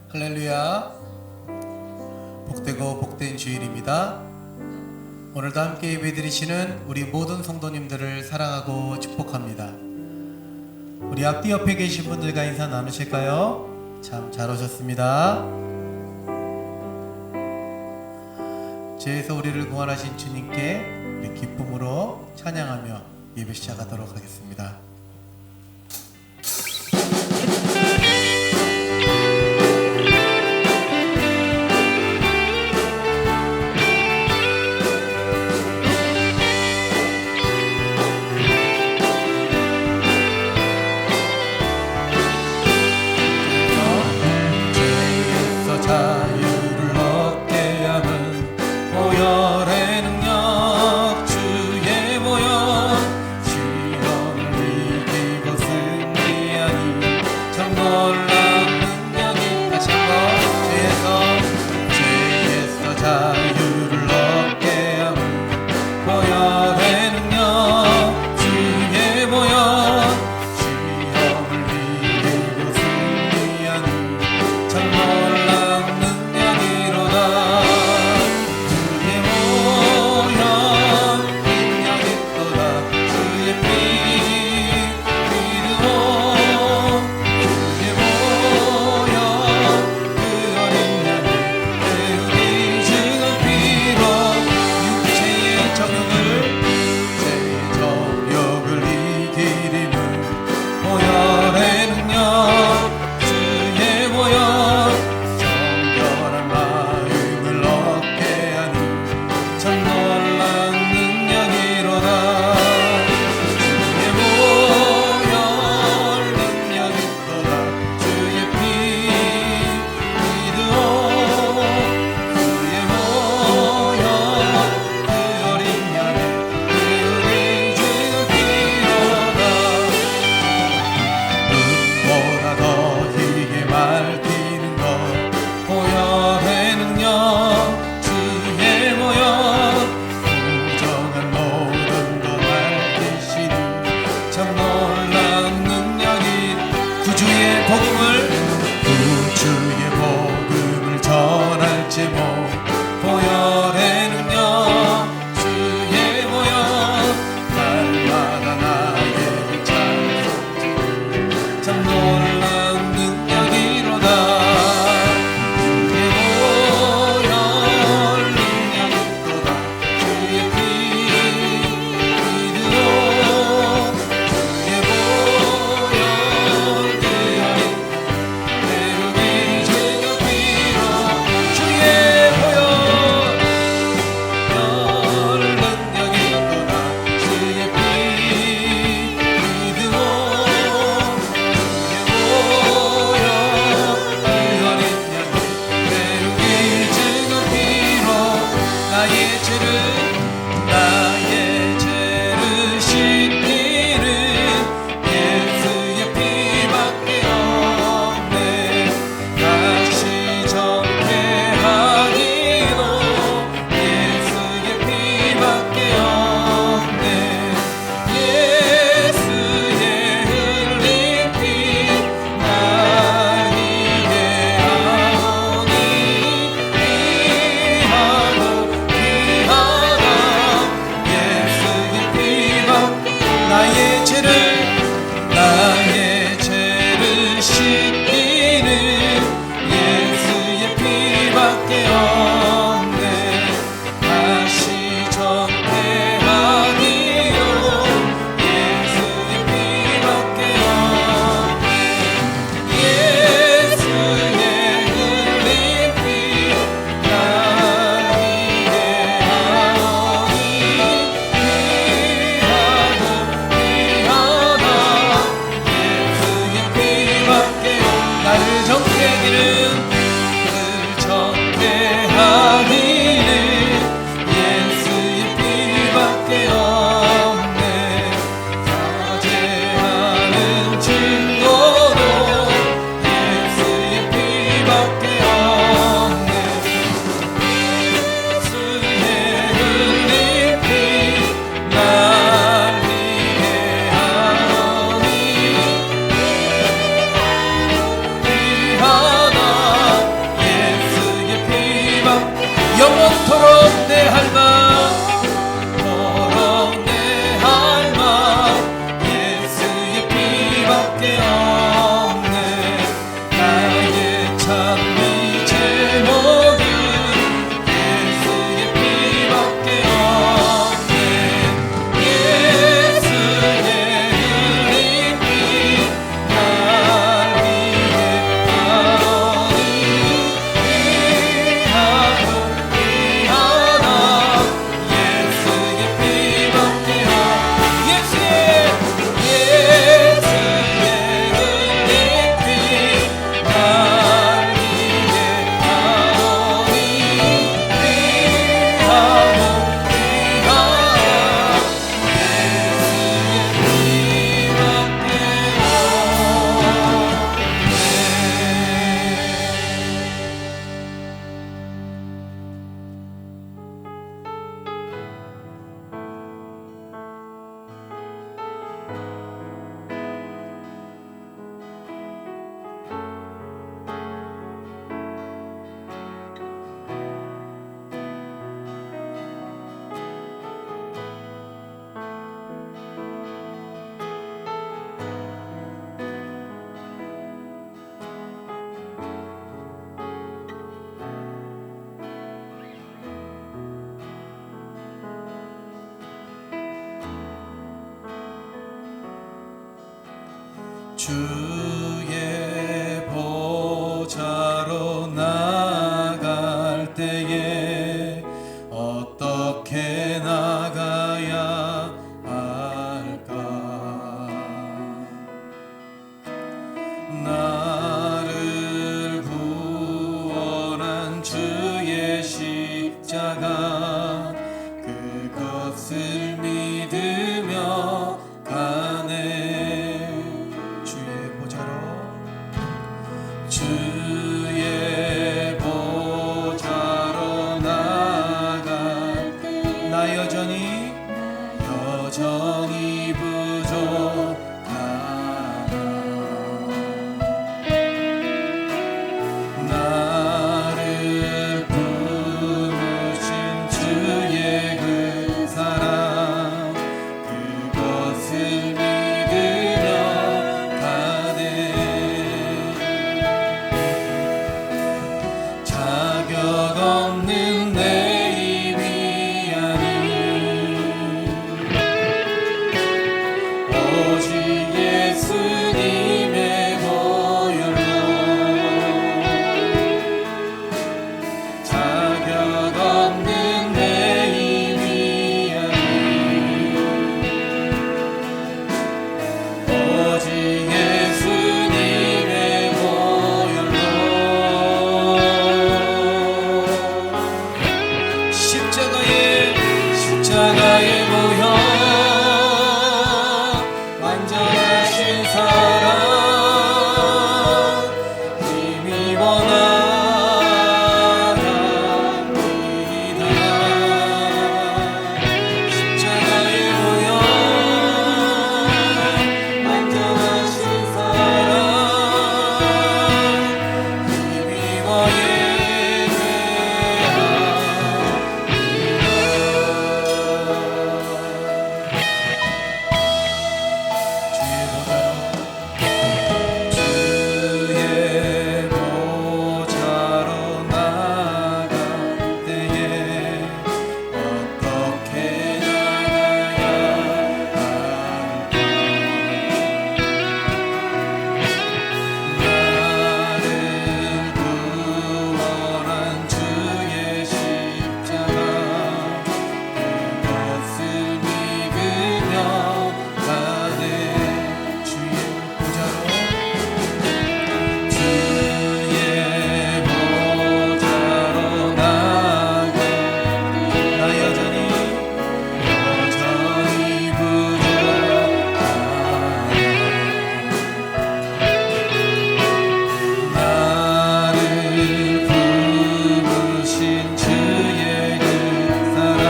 할렐루야. 복되고 복된 주일입니다. 오늘도 함께 예배드리시는 우리 모든 성도님들을 사랑하고 축복합니다. 우리 앞뒤 옆에 계신 분들과 인사 나누실까요? 참 잘 오셨습니다. 죄에서 우리를 구원하신 주님께 우리 기쁨으로 찬양하며 예배 시작하도록 하겠습니다. 자유를 얻게 하는 보혈의 능력 주의 보혈 시험을 주의 보좌로 나갈 때에 어떻게 나가야 할까? 나를 구원한 주의 십자가 그것을 믿으며 가네. 주의 보좌로 나갈 때 나 여전히 부족하다. 나를 부르신 주의 그 사랑 그것을 믿으며 가네. 자격 없는 내 힘이 아닌 오직 예수님의 보혈로 자격 없는 내 힘이 아닌 오직 예수님의 보혈로 십자가의 보혈 완전하신 사랑 힘입어 나갑니다. 십자가의 보혈 완전하신 사랑 힘입어 주의 보좌로 나갈 때에 어떻게 나가야 할까? 나를 구원한 주의 십자가 그것을 믿으며 가네. 주의 보좌로 나가 나 여전히 부족하다. 나를 부르신 주의 그 사랑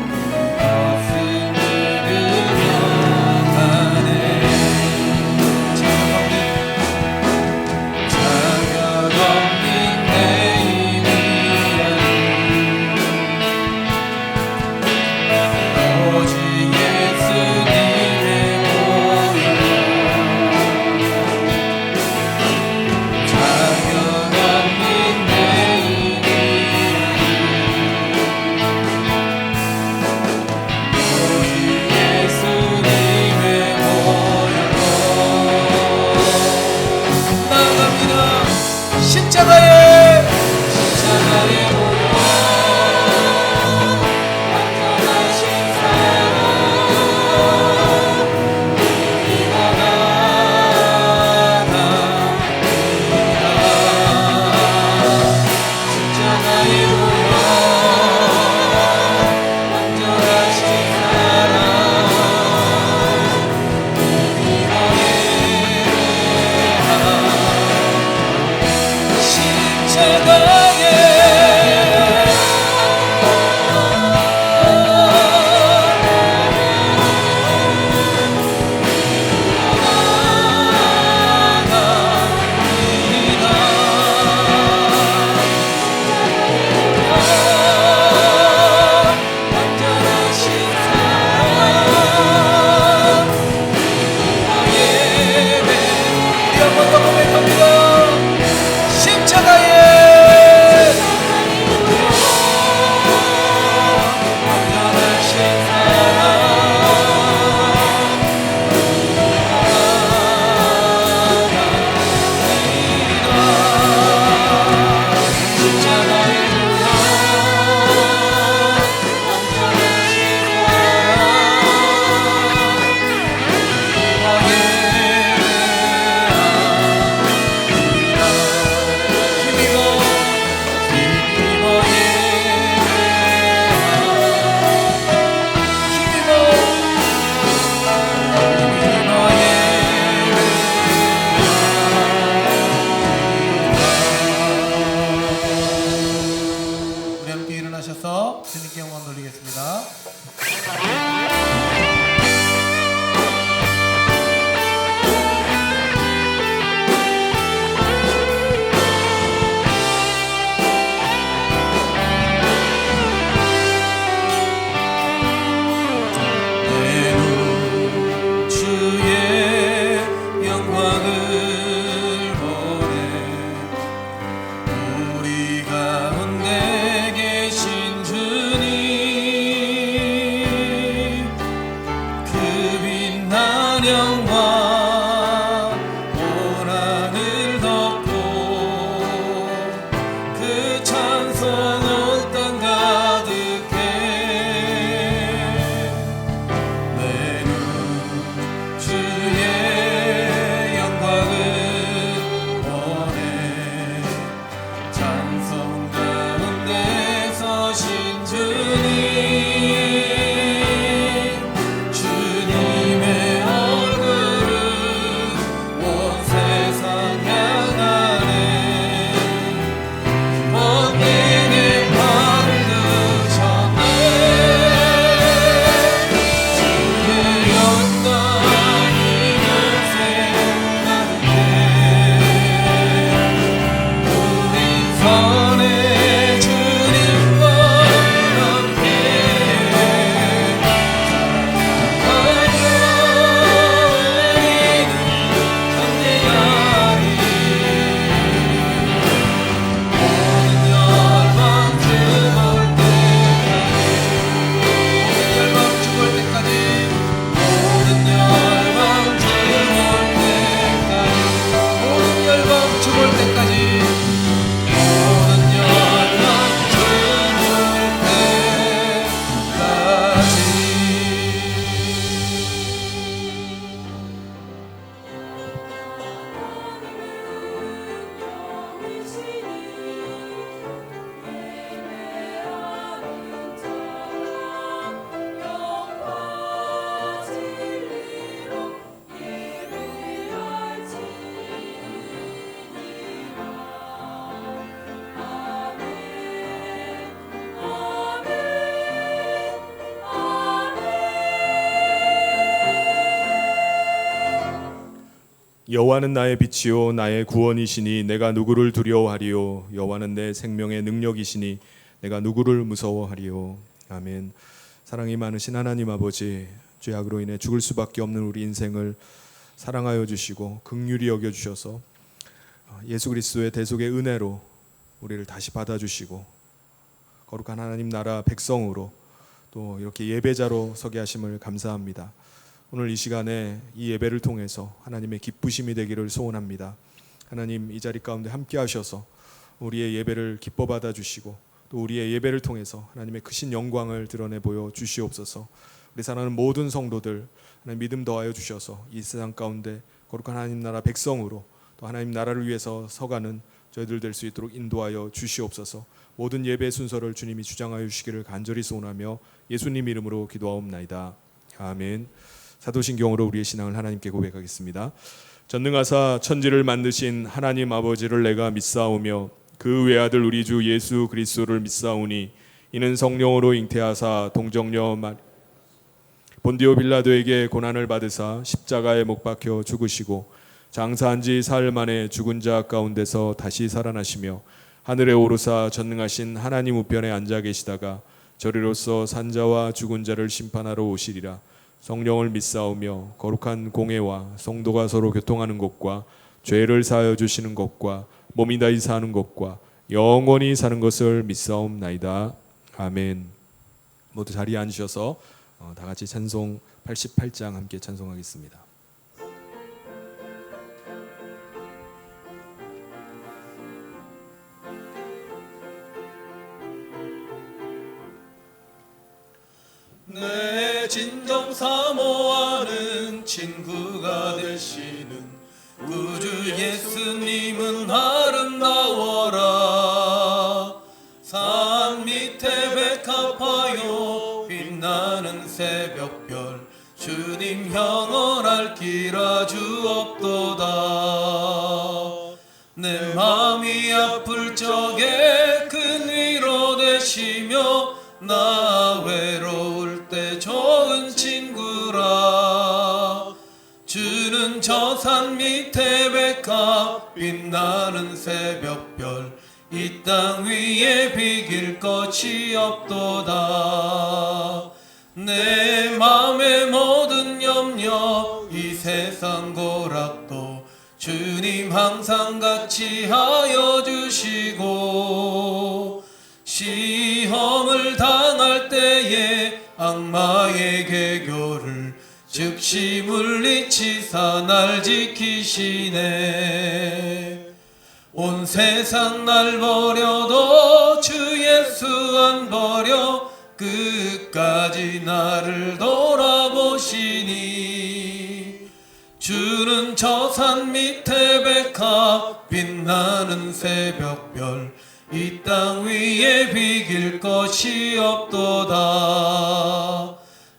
그것을 믿으며 가네. 자격 없는 내 힘이 아닌 오직 예수님의 보혈로 자격 없는 내 힘이 아닌 오직 예수님의 보혈로 나갑니다. 십자가의 보혈 완전하신 사랑 힘입어 나갑니다. 십자가의 보혈 완전하신 사랑 힘입어 십자가의 십자가의 여호와는 나의 빛이요 나의 구원이시니 내가 누구를 두려워하리요. 여호와는 내 생명의 능력이시니 내가 누구를 무서워하리요. 아멘. 사랑이 많으신 하나님 아버지, 죄악으로 인해 죽을 수밖에 없는 우리 인생을 사랑하여 주시고 긍휼히 여겨 주셔서 예수 그리스도의 대속의 은혜로 우리를 다시 받아주시고 거룩한 하나님 나라 백성으로 또 이렇게 예배자로 서게 하심을 감사합니다. 오늘 이 시간에 이 예배를 통해서 하나님의 기쁘심이 되기를 소원합니다. 하나님, 이 자리 가운데 함께 하셔서 우리의 예배를 기뻐 받아주시고 또 우리의 예배를 통해서 하나님의 크신 영광을 드러내 보여 주시옵소서. 우리 사랑하는 모든 성도들 하나님 믿음 더하여 주셔서 이 세상 가운데 거룩한 하나님 나라 백성으로 또 하나님 나라를 위해서 서가는 저희들 될 수 있도록 인도하여 주시옵소서. 모든 예배 순서를 주님이 주장하여 주시기를 간절히 소원하며 예수님 이름으로 기도하옵나이다. 아멘. 사도신경으로 우리의 신앙을 하나님께 고백하겠습니다. 전능하사 천지를 만드신 하나님 아버지를 내가 믿사오며 그 외아들 우리 주 예수 그리스도를 믿사오니 이는 성령으로 잉태하사 동정녀 본디오 빌라도에게 고난을 받으사 십자가에 못 박혀 죽으시고 장사한 지 사흘 만에 죽은 자 가운데서 다시 살아나시며 하늘에 오르사 전능하신 하나님 우편에 앉아 계시다가 저리로서 산자와 죽은 자를 심판하러 오시리라. 성령을 믿사오며 거룩한 공회와 성도가 서로 교통하는 것과 죄를 사하여 주시는 것과 몸이 다히 사는 것과 영원히 사는 것을 믿사옵나이다. 아멘. 모두 자리에 앉으셔서 다 같이 찬송 88장 함께 찬송하겠습니다. 내 진정 사모하는 친구가 되시는 구주 예수님은 아름다워라. 산 밑에 백합하여 빛나는 새벽별 주님 영원할 길아 주옵도다. 내 맘이 아플 적에 큰 위로 되시며 나 외로울 때 좋은 친구라. 주는 저 산 밑에 백합 빛나는 새벽별 이 땅 위에 비길 것이 없도다. 내 맘의 모든 염려 이 세상 고락도 주님 항상 같이 하여 주시고 시험을 당할 때에 악마의 계교를 즉시 물리치사 날 지키시네. 온 세상 날 버려도 주 예수 안 버려 끝까지 나를 돌아보시니. 주는 저 산 밑에 백합 빛나는 새벽별 이 땅 위에 비길 것이 없도다.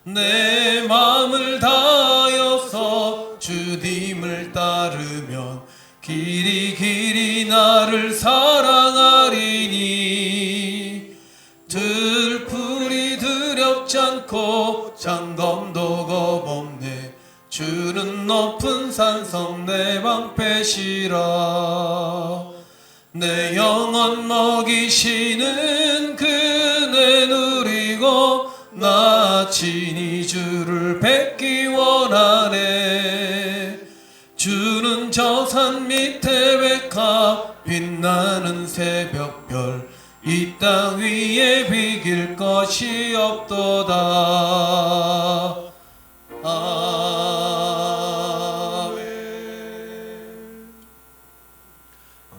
내 마음을 다하여서 주님을 따르면 길이 나를 사랑하리니. 들풀이 두렵지 않고 장검도 겁없네. 주는 높은 산성 내 방패시라. 내 영혼 먹이시는 그네 누리고 나 친히 주를 뵙기 원하네. 주는 저 산 밑에 백합 빛나는 새벽별 이 땅 위에 비길 것이 없도다.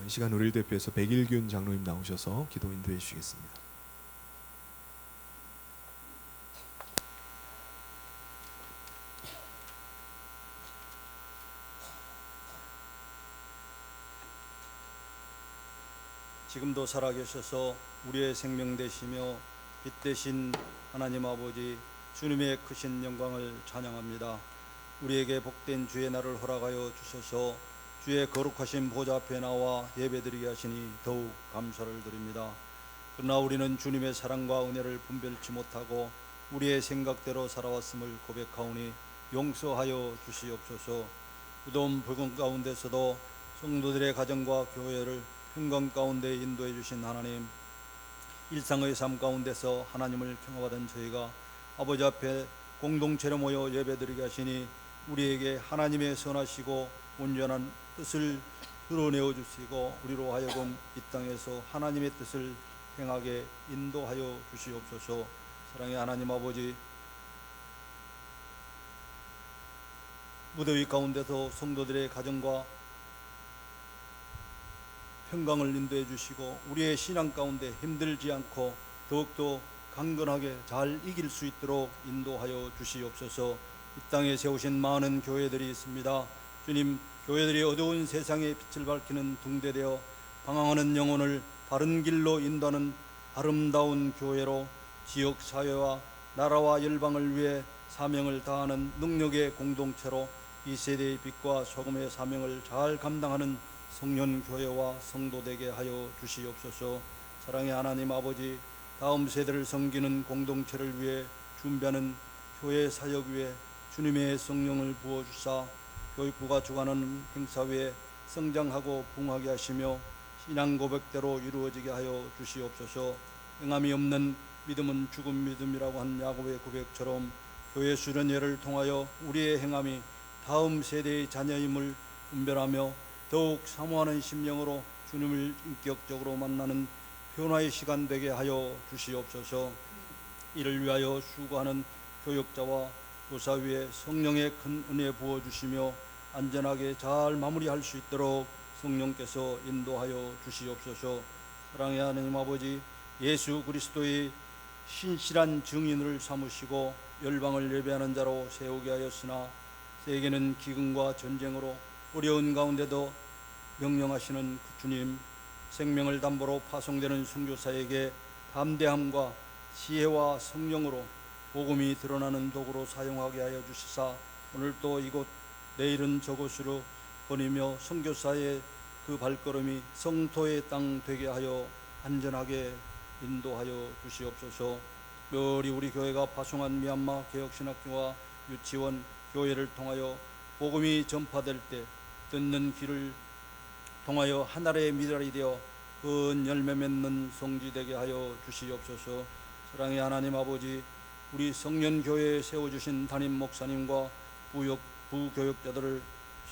이 시간 우리를 대표해서 백일균 장로님 나오셔서 기도 인도해 주시겠습니다. 지금도 살아계셔서 우리의 생명 되시며 빛 되신 하나님 아버지 주님의 크신 영광을 찬양합니다. 우리에게 복된 주의 날을 허락하여 주셔서 주의 거룩하신 보좌 앞에 나와 예배드리게 하시니 더욱 감사를 드립니다. 그러나 우리는 주님의 사랑과 은혜를 분별치 못하고 우리의 생각대로 살아왔음을 고백하오니 용서하여 주시옵소서. 무더운 불금 가운데서도 성도들의 가정과 교회를 평강 가운데 인도해 주신 하나님, 일상의 삶 가운데서 하나님을 경험하던 저희가 아버지 앞에 공동체로 모여 예배드리게 하시니 우리에게 하나님의 선하시고 온전한 뜻을 드러내어 주시고 우리로 하여금 이 땅에서 하나님의 뜻을 행하게 인도하여 주시옵소서. 사랑의 하나님 아버지, 무더위 가운데서 성도들의 가정과 평강을 인도해 주시고 우리의 신앙 가운데 힘들지 않고 더욱더 강건하게 잘 이길 수 있도록 인도하여 주시옵소서. 이 땅에 세우신 많은 교회들이 있습니다. 주님, 교회들이 어두운 세상에 빛을 밝히는 등대되어 방황하는 영혼을 바른 길로 인도하는 아름다운 교회로 지역 사회와 나라와 열방을 위해 사명을 다하는 능력의 공동체로 이 세대의 빛과 소금의 사명을 잘 감당하는 성년교회와 성도 되게 하여 주시옵소서. 사랑의 하나님 아버지, 다음 세대를 섬기는 공동체를 위해 준비하는 교회 사역 위에 주님의 성령을 부어주사 교육부가 주관하는 행사 위에 성장하고 부흥하게 하시며 신앙 고백대로 이루어지게 하여 주시옵소서. 행함이 없는 믿음은 죽은 믿음이라고 한 야곱의 고백처럼 교회 수련회를 통하여 우리의 행함이 다음 세대의 자녀임을 분별하며 더욱 사모하는 심령으로 주님을 인격적으로 만나는 변화의 시간 되게 하여 주시옵소서. 이를 위하여 수고하는 교역자와 교사 위에 성령의 큰 은혜 부어주시며 안전하게 잘 마무리할 수 있도록 성령께서 인도하여 주시옵소서. 사랑의 하나님 아버지, 예수 그리스도의 신실한 증인을 삼으시고 열방을 예배하는 자로 세우게 하였으나 세계는 기근과 전쟁으로 어려운 가운데도 명령하시는 그 주님, 생명을 담보로 파송되는 선교사에게 담대함과 지혜와 성령으로 복음이 드러나는 도구로 사용하게 하여 주시사 오늘도 이곳 내일은 저곳으로 거니며 선교사의 그 발걸음이 성토의 땅 되게 하여 안전하게 인도하여 주시옵소서. 특별히 우리 교회가 파송한 미얀마 개혁신학교와 유치원 교회를 통하여 복음이 전파될 때 듣는 귀를 통하여 하늘의 미랄이 되어 큰 열매 맺는 성지 되게 하여 주시옵소서. 사랑의 하나님 아버지, 우리 성년교회에 세워주신 담임 목사님과 부교역자들을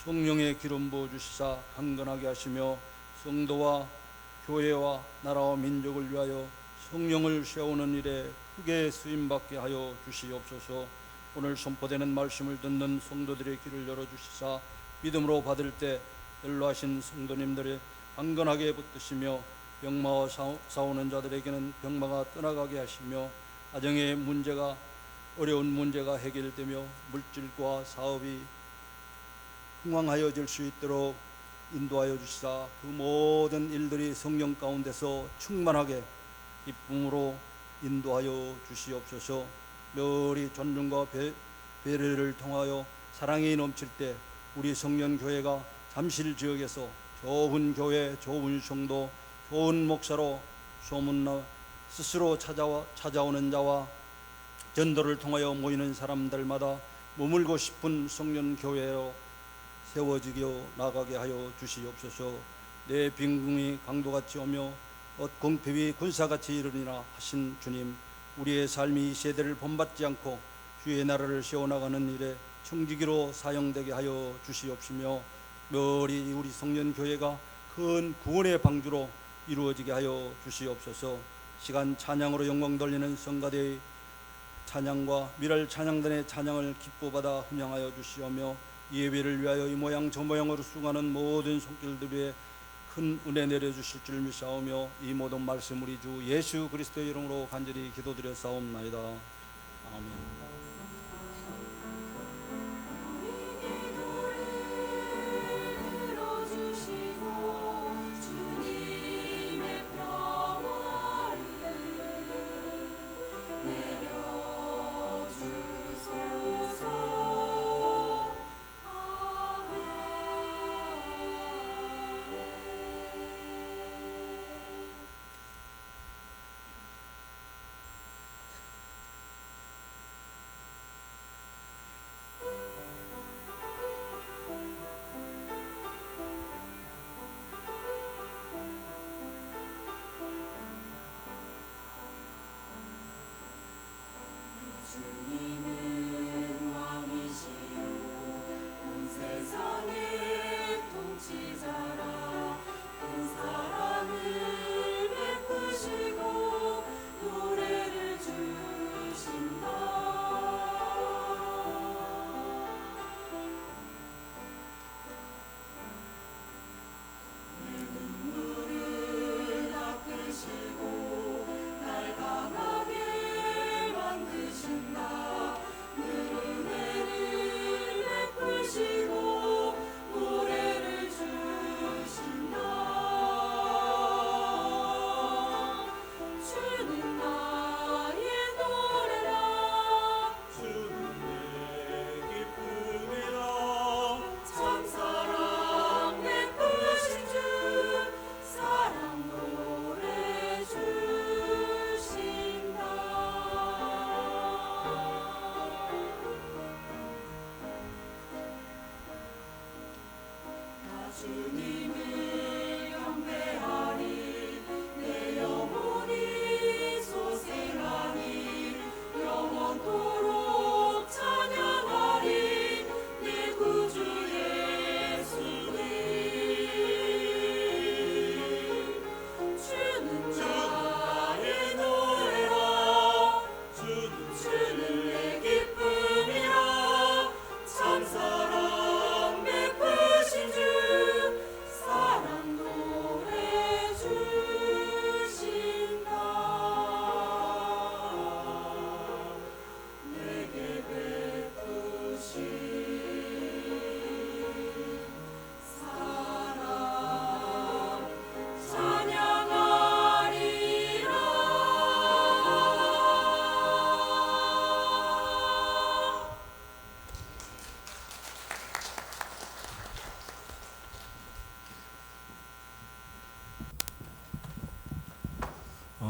성령의 기름 부어주시사 강건하게 하시며 성도와 교회와 나라와 민족을 위하여 성령을 세우는 일에 크게 쓰임받게 하여 주시옵소서. 오늘 선포되는 말씀을 듣는 성도들의 귀를 열어주시사 믿음으로 받을 때 연로하신 성도님들의 강건하게 붙드시며 병마와 싸우는 자들에게는 병마가 떠나가게 하시며 가정의 문제가 어려운 문제가 해결되며 물질과 사업이 흥왕하여질 수 있도록 인도하여 주시사 그 모든 일들이 성령 가운데서 충만하게 기쁨으로 인도하여 주시옵소서. 멸이 존중과 배려를 통하여 사랑이 넘칠 때 우리 성년교회가 잠실 지역에서 좋은 교회, 좋은 성도, 좋은 목사로 소문나 스스로 찾아오는 자와 전도를 통하여 모이는 사람들마다 머물고 싶은 성년교회로 세워지게 나가게 하여 주시옵소서. 내 빈궁이 강도같이 오며 공패위 군사같이 이르리라 하신 주님, 우리의 삶이 이 세대를 본받지 않고 주의 나라를 세워나가는 일에 청지기로 사용되게 하여 주시옵시며 멸이 우리 성년교회가 큰 구원의 방주로 이루어지게 하여 주시옵소서. 시간 찬양으로 영광 돌리는 성가대의 찬양과 미랄 찬양단의 찬양을 기뻐받아 훈양하여 주시오며 예배를 위하여 이 모양 저 모양으로 수고하는 모든 손길들 위에 큰 은혜 내려주실 줄 믿사오며 이 모든 말씀 우리 주 예수 그리스도의 이름으로 간절히 기도드려 싸움나이다. 아멘.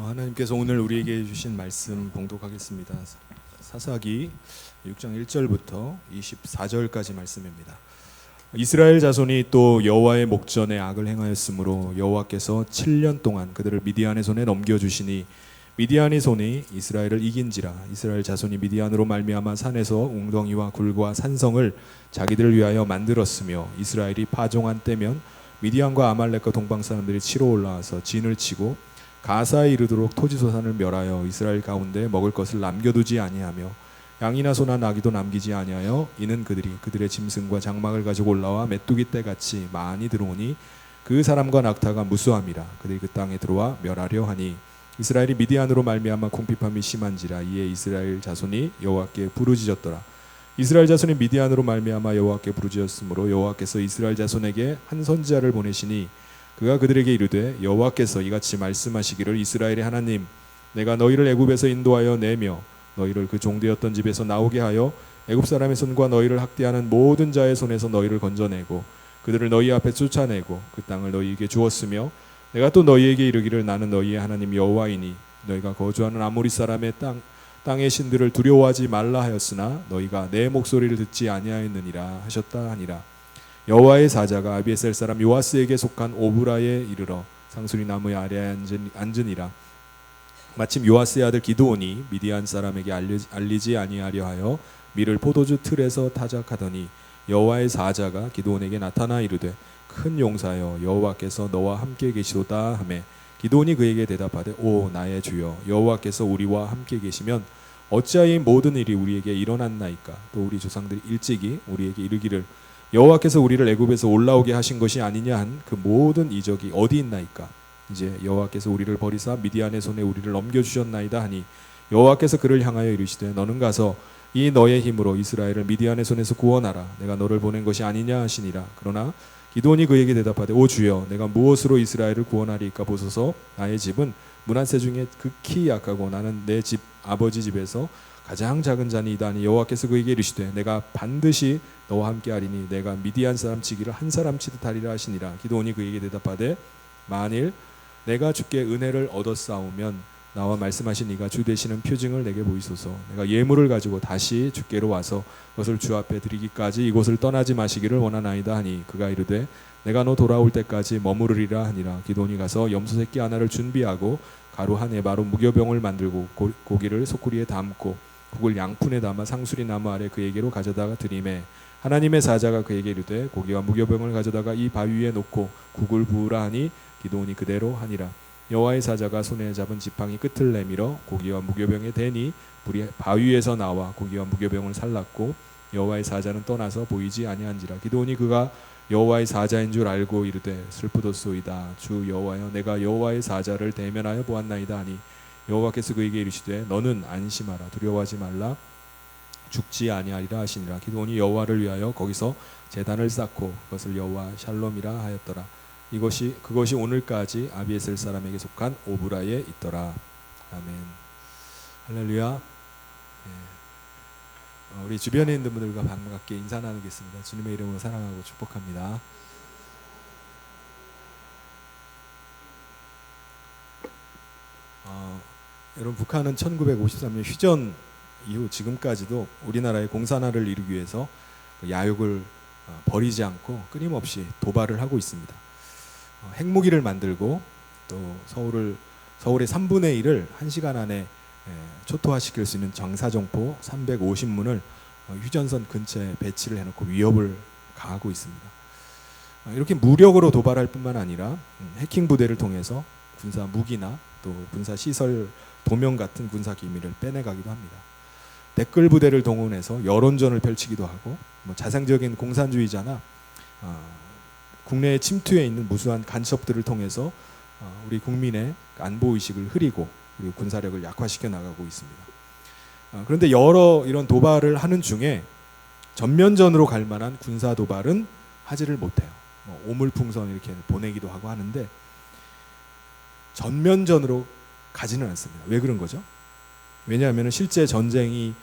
하나님께서 오늘 우리에게 주신 말씀 봉독하겠습니다. 사사기 6장 1절부터 24절까지 말씀입니다. 이스라엘 자손이 또 여호와의 목전에 악을 행하였으므로 여호와께서 7년 동안 그들을 미디안의 손에 넘겨주시니 미디안의 손이 이스라엘을 이긴지라. 이스라엘 자손이 미디안으로 말미암아 산에서 웅덩이와 굴과 산성을 자기들을 위하여 만들었으며 이스라엘이 파종한 때면 미디안과 아말렉과 동방 사람들이 치러 올라와서 진을 치고 가사에 이르도록 토지소산을 멸하여 이스라엘 가운데 먹을 것을 남겨두지 아니하며 양이나 소나 나귀도 남기지 아니하여 이는 그들이 그들의 짐승과 장막을 가지고 올라와 메뚜기 떼같이 많이 들어오니 그 사람과 낙타가 무수함이라. 그들이 그 땅에 들어와 멸하려 하니 이스라엘이 미디안으로 말미암아 궁핍함이 심한지라. 이에 이스라엘 자손이 여호와께 부르짖었더라. 이스라엘 자손이 미디안으로 말미암아 여호와께 부르짖었으므로 여호와께서 이스라엘 자손에게 한 선지자를 보내시니 그가 그들에게 이르되 여호와께서 이같이 말씀하시기를 이스라엘의 하나님 내가 너희를 애굽에서 인도하여 내며 너희를 그 종되었던 집에서 나오게 하여 애굽 사람의 손과 너희를 학대하는 모든 자의 손에서 너희를 건져내고 그들을 너희 앞에 쫓아내고 그 땅을 너희에게 주었으며 내가 또 너희에게 이르기를 나는 너희의 하나님 여호와이니 너희가 거주하는 아모리 사람의 땅의 신들을 두려워하지 말라 하였으나 너희가 내 목소리를 듣지 아니하였느니라 하셨다 하니라. 여호와의 사자가 아비에셀 사람 요아스에게 속한 오브라에 이르러 상수리 나무의 아래에 앉으니라. 마침 요아스의 아들 기드온이 미디안 사람에게 알리지 아니하려 하여 밀을 포도주 틀에서 타작하더니 여호와의 사자가 기드온에게 나타나 이르되 큰 용사여 여호와께서 너와 함께 계시도다 하매 기드온이 그에게 대답하되 오 나의 주여 여호와께서 우리와 함께 계시면 어찌하여 이 모든 일이 우리에게 일어났나이까. 또 우리 조상들이 일찍이 우리에게 이르기를 여호와께서 우리를 애굽에서 올라오게 하신 것이 아니냐 한 그 모든 이적이 어디 있나이까. 이제 여호와께서 우리를 버리사 미디안의 손에 우리를 넘겨주셨나이다 하니 여호와께서 그를 향하여 이르시되 너는 가서 이 너의 힘으로 이스라엘을 미디안의 손에서 구원하라. 내가 너를 보낸 것이 아니냐 하시니라. 그러나 기드온이 그에게 대답하되 오 주여 내가 무엇으로 이스라엘을 구원하리이까. 보소서 나의 집은 므낫세 중에 극히 약하고 나는 내 집 아버지 집에서 가장 작은 자니이다 하니 여호와께서 그에게 이르시되 내가 반드시 너와 함께 하리니 내가 미디안 사람 치기를 한 사람 치듯 하리라 하시니라. 기드온이 그에게 대답하되 만일 내가 주께 은혜를 얻었사오면 나와 말씀하신 이가 주 되시는 표징을 내게 보이소서. 내가 예물을 가지고 다시 주께로 와서 그것을 주 앞에 드리기까지 이곳을 떠나지 마시기를 원하나이다 하니 그가 이르되 내가 너 돌아올 때까지 머무르리라 하니라. 기드온이 가서 염소 새끼 하나를 준비하고 가루 한 에바로 무교병을 만들고 고기를 소쿠리에 담고 국을 양푼에 담아 상수리 나무 아래 그에게로 가져다가 드리매 하나님의 사자가 그에게 이르되 고기와 무교병을 가져다가 이 바위 위에 놓고 국을 부으라 하니 기드온이 그대로 하니라. 여호와의 사자가 손에 잡은 지팡이 끝을 내밀어 고기와 무교병에 대니 불이 바위에서 나와 고기와 무교병을 살랐고 여호와의 사자는 떠나서 보이지 아니한지라. 기드온이 그가 여호와의 사자인 줄 알고 이르되 슬프도소이다. 주 여호와여 내가 여호와의 사자를 대면하여 보았나이다 하니 여호와께서 그에게 이르시되 너는 안심하라 두려워하지 말라 죽지 아니하리라 하시니라. 기드온이 여호와를 위하여 거기서 제단을 쌓고 그것을 여호와 샬롬이라 하였더라. 그것이 오늘까지 아비에셀 사람에게 속한 오브라에 있더라. 아멘. 할렐루야. 우리 주변에 있는 분들과 반갑게 인사 나누겠습니다. 주님의 이름으로 사랑하고 축복합니다. 여러분 북한은 1953년 휴전 이후 지금까지도 우리나라의 공산화를 이루기 위해서 야욕을 버리지 않고 끊임없이 도발을 하고 있습니다. 핵무기를 만들고 또 서울의 3분의 1을 1시간 안에 초토화시킬 수 있는 정사정포 350문을 휴전선 근처에 배치를 해놓고 위협을 가하고 있습니다. 이렇게 무력으로 도발할 뿐만 아니라 해킹 부대를 통해서 군사 무기나 또 군사 시설 도명 같은 군사 기밀을 빼내가기도 합니다. 댓글 부대를 동원해서 여론전을 펼치기도 하고 자상적인 공산주의자나 국내에 침투해 있는 무수한 간첩들을 통해서 우리 국민의 안보 의식을 흐리고 그리고 군사력을 약화시켜 나가고 있습니다. 그런데 여러 이런 도발을 하는 중에 전면전으로 갈 만한 군사 도발은 하지를 못해요. 오물풍선 이렇게 보내기도 하고 하는데 전면전으로 가지는 않습니다. 왜 그런 거죠? 왜냐하면 실제 전쟁이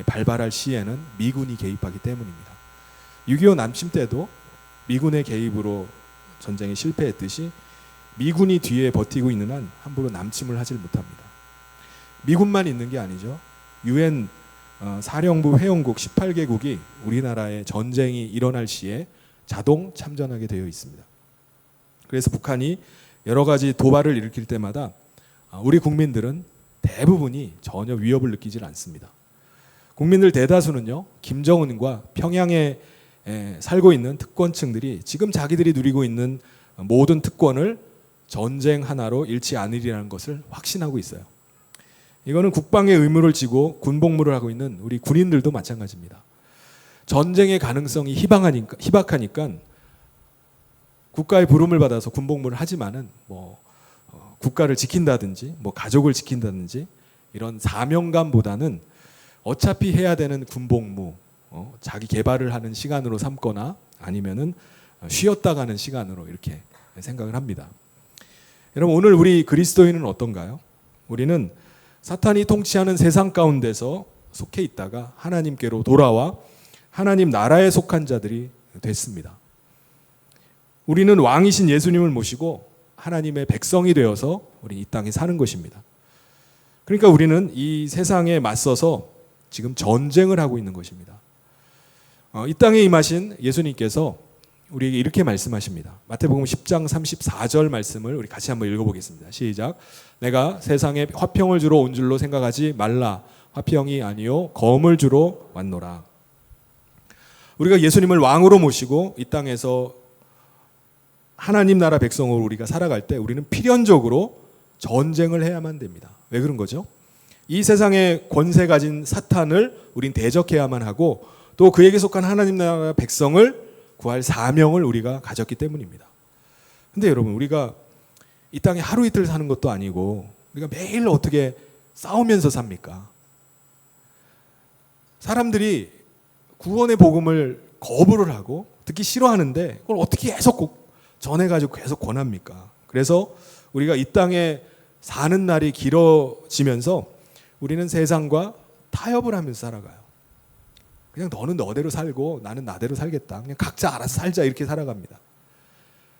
발발할 시에는 미군이 개입하기 때문입니다. 6.25 남침 때도 미군의 개입으로 전쟁이 실패했듯이 미군이 뒤에 버티고 있는 한 함부로 남침을 하질 못합니다. 미군만 있는 게 아니죠. UN 사령부 회원국 18개국이 우리나라의 전쟁이 일어날 시에 자동 참전하게 되어 있습니다. 그래서 북한이 여러 가지 도발을 일으킬 때마다 우리 국민들은 대부분이 전혀 위협을 느끼질 않습니다. 국민들 대다수는요, 김정은과 평양에 살고 있는 특권층들이 지금 자기들이 누리고 있는 모든 특권을 전쟁 하나로 잃지 않으리라는 것을 확신하고 있어요. 이거는 국방의 의무를 지고 군복무를 하고 있는 우리 군인들도 마찬가지입니다. 전쟁의 가능성이 희박하니까 국가의 부름을 받아서 군복무를 하지만은 국가를 지킨다든지 가족을 지킨다든지 이런 사명감보다는 어차피 해야 되는 군복무, 자기 개발을 하는 시간으로 삼거나 아니면은 쉬었다 가는 시간으로 이렇게 생각을 합니다. 여러분, 오늘 우리 그리스도인은 어떤가요? 우리는 사탄이 통치하는 세상 가운데서 속해 있다가 하나님께로 돌아와 하나님 나라에 속한 자들이 됐습니다. 우리는 왕이신 예수님을 모시고 하나님의 백성이 되어서 우리 이 땅에 사는 것입니다. 그러니까 우리는 이 세상에 맞서서 지금 전쟁을 하고 있는 것입니다. 이 땅에 임하신 예수님께서 우리에게 이렇게 말씀하십니다. 마태복음 10장 34절 말씀을 우리 같이 한번 읽어보겠습니다. 시작. 내가 세상에 화평을 주러 온 줄로 생각하지 말라. 화평이 아니요 검을 주러 왔노라. 우리가 예수님을 왕으로 모시고 이 땅에서 하나님 나라 백성으로 우리가 살아갈 때 우리는 필연적으로 전쟁을 해야만 됩니다. 왜 그런 거죠? 이 세상에 권세 가진 사탄을 우린 대적해야만 하고 또 그에게 속한 하나님 나라 백성을 구할 사명을 우리가 가졌기 때문입니다. 근데 여러분, 우리가 이 땅에 하루 이틀 사는 것도 아니고 우리가 매일 어떻게 싸우면서 삽니까? 사람들이 구원의 복음을 거부를 하고 듣기 싫어하는데 그걸 어떻게 계속 전해가지고 계속 권합니까? 그래서 우리가 이 땅에 사는 날이 길어지면서 우리는 세상과 타협을 하면서 살아가요. 그냥 너는 너대로 살고 나는 나대로 살겠다. 그냥 각자 알아서 살자, 이렇게 살아갑니다.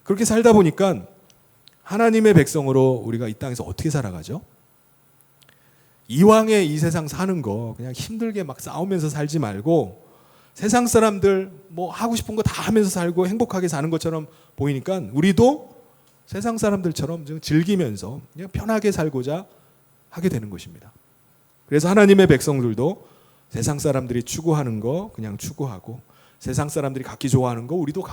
그렇게 살다 보니까 하나님의 백성으로 우리가 이 땅에서 어떻게 살아가죠? 이왕에 이 세상 사는 거 그냥 힘들게 막 싸우면서 살지 말고 세상 사람들 하고 싶은 거 다 하면서 살고 행복하게 사는 것처럼 보이니까 우리도 세상 사람들처럼 좀 즐기면서 그냥 편하게 살고자 하게 되는 것입니다. 그래서 하나님의 백성들도 세상 사람들이 추구하는 거 그냥 추구하고, 세상 사람들이 갖기 좋아하는 거 우리도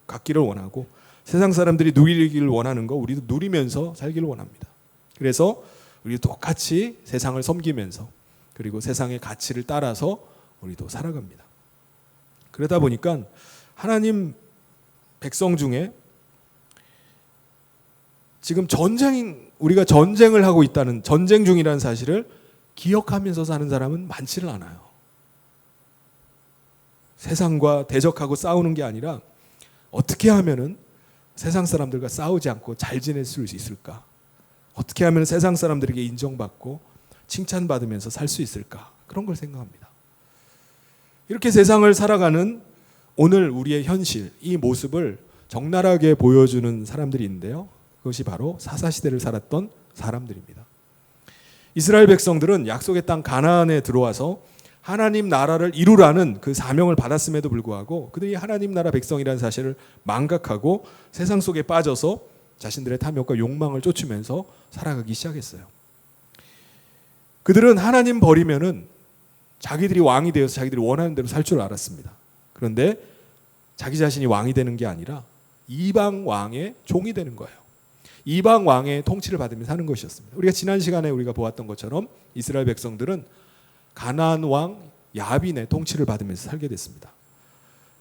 갖기를 원하고, 세상 사람들이 누리기를 원하는 거 우리도 누리면서 살기를 원합니다. 그래서 우리도 똑같이 세상을 섬기면서 그리고 세상의 가치를 따라서 우리도 살아갑니다. 그러다 보니까 하나님 백성 중에 지금 우리가 전쟁을 하고 있다는, 전쟁 중이라는 사실을 기억하면서 사는 사람은 많지를 않아요. 세상과 대적하고 싸우는 게 아니라 어떻게 하면은 세상 사람들과 싸우지 않고 잘 지낼 수 있을까? 어떻게 하면 세상 사람들에게 인정받고 칭찬받으면서 살 수 있을까? 그런 걸 생각합니다. 이렇게 세상을 살아가는 오늘 우리의 현실, 이 모습을 적나라하게 보여주는 사람들이 있는데요. 그것이 바로 사사시대를 살았던 사람들입니다. 이스라엘 백성들은 약속의 땅 가나안에 들어와서 하나님 나라를 이루라는 그 사명을 받았음에도 불구하고 그들이 하나님 나라 백성이라는 사실을 망각하고 세상 속에 빠져서 자신들의 탐욕과 욕망을 쫓으면서 살아가기 시작했어요. 그들은 하나님 버리면은 자기들이 왕이 되어서 자기들이 원하는 대로 살 줄 알았습니다. 그런데 자기 자신이 왕이 되는 게 아니라 이방 왕의 종이 되는 거예요. 이방 왕의 통치를 받으면서 사는 것이었습니다. 우리가 지난 시간에 우리가 보았던 것처럼 이스라엘 백성들은 가나안 왕 야빈의 통치를 받으면서 살게 됐습니다.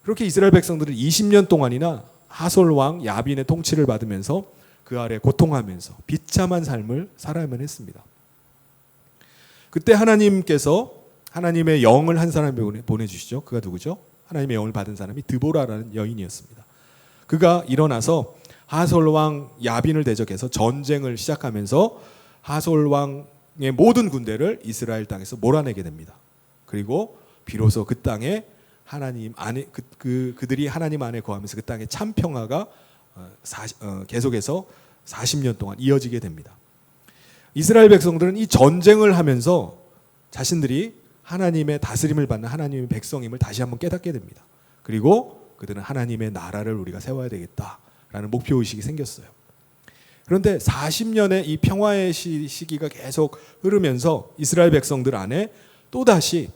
그렇게 이스라엘 백성들은 20년 동안이나 하솔 왕 야빈의 통치를 받으면서 그 아래 고통하면서 비참한 삶을 살아야만 했습니다. 그때 하나님께서 하나님의 영을 한 사람을 보내주시죠. 그가 누구죠? 하나님의 영을 받은 사람이 드보라라는 여인이었습니다. 그가 일어나서 하솔 왕 야빈을 대적해서 전쟁을 시작하면서 하솔 왕의 모든 군대를 이스라엘 땅에서 몰아내게 됩니다. 그리고 비로소 그 땅에 하나님 안에 그들이 하나님 안에 거하면서 그 땅에 참 평화가 계속해서 40년 동안 이어지게 됩니다. 이스라엘 백성들은 이 전쟁을 하면서 자신들이 하나님의 다스림을 받는 하나님의 백성임을 다시 한번 깨닫게 됩니다. 그리고 그들은 하나님의 나라를 우리가 세워야 되겠다라는 목표의식이 생겼어요. 그런데 40년의 이 평화의 시기가 계속 흐르면서 이스라엘 백성들 안에 또다시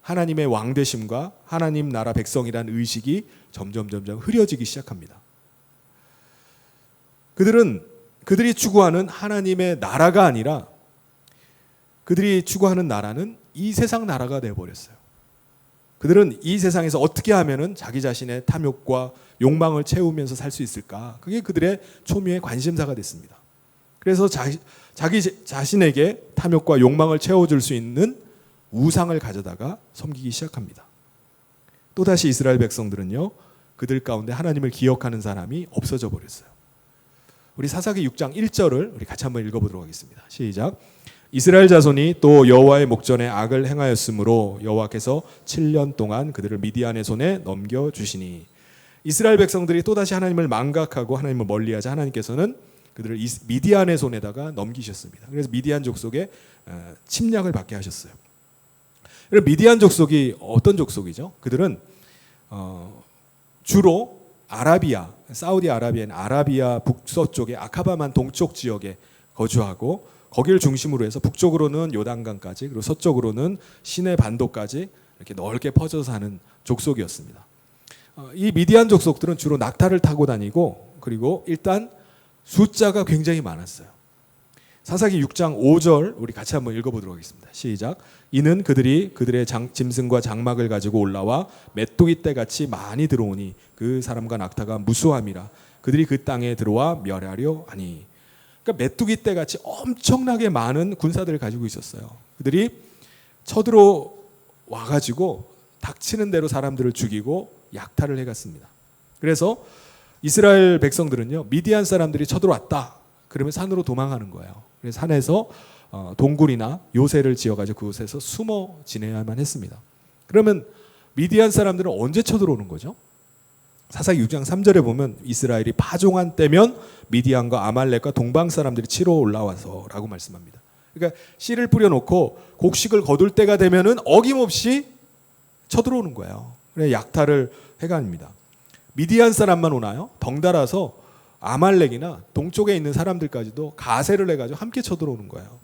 하나님의 왕되심과 하나님 나라 백성이라는 의식이 점점 흐려지기 시작합니다. 그들이 추구하는 하나님의 나라가 아니라 그들이 추구하는 나라는 이 세상 나라가 되어버렸어요. 그들은 이 세상에서 어떻게 하면은 자기 자신의 탐욕과 욕망을 채우면서 살 수 있을까? 그게 그들의 초미의 관심사가 됐습니다. 그래서 자기 자신에게 탐욕과 욕망을 채워줄 수 있는 우상을 가져다가 섬기기 시작합니다. 또다시 이스라엘 백성들은요, 그들 가운데 하나님을 기억하는 사람이 없어져 버렸어요. 우리 사사기 6장 1절을 우리 같이 한번 읽어보도록 하겠습니다. 시작. 이스라엘 자손이 또 여호와의 목전에 악을 행하였으므로 여호와께서 7년 동안 그들을 미디안의 손에 넘겨주시니. 이스라엘 백성들이 또다시 하나님을 망각하고 하나님을 멀리하자 하나님께서는 그들을 미디안의 손에다가 넘기셨습니다. 그래서 미디안 족속의 침략을 받게 하셨어요. 미디안 족속이 어떤 족속이죠? 그들은 주로 아라비아, 사우디아라비아는 아라비아 북서쪽의 아카바만 동쪽 지역에 거주하고 거기를 중심으로 해서 북쪽으로는 요단강까지 그리고 서쪽으로는 시내 반도까지 이렇게 넓게 퍼져서 사는 족속이었습니다. 이 미디안 족속들은 주로 낙타를 타고 다니고 그리고 일단 숫자가 굉장히 많았어요. 사사기 6장 5절 우리 같이 한번 읽어보도록 하겠습니다. 시작. 이는 그들이 그들의 짐승과 장막을 가지고 올라와 메뚜기 떼같이 많이 들어오니 그 사람과 낙타가 무수함이라 그들이 그 땅에 들어와 멸하려 하니. 그러니까 메뚜기 떼같이 엄청나게 많은 군사들을 가지고 있었어요. 그들이 쳐들어 와가지고 닥치는 대로 사람들을 죽이고 약탈을 해갔습니다. 그래서 이스라엘 백성들은요, 미디안 사람들이 쳐들어왔다 그러면 산으로 도망하는 거예요. 그래서 산에서 동굴이나 요새를 지어가지고 그곳에서 숨어 지내야만 했습니다. 그러면 미디안 사람들은 언제 쳐들어오는 거죠? 사사기 6장 3절에 보면 이스라엘이 파종한 때면 미디안과 아말렉과 동방 사람들이 치러 올라와서라고 말씀합니다. 그러니까 씨를 뿌려놓고 곡식을 거둘 때가 되면은 어김없이 쳐들어오는 거예요. 그래서 약탈을 해갑니다. 미디안 사람만 오나요? 덩달아서 아말렉이나 동쪽에 있는 사람들까지도 가세를 해가지고 함께 쳐들어오는 거예요.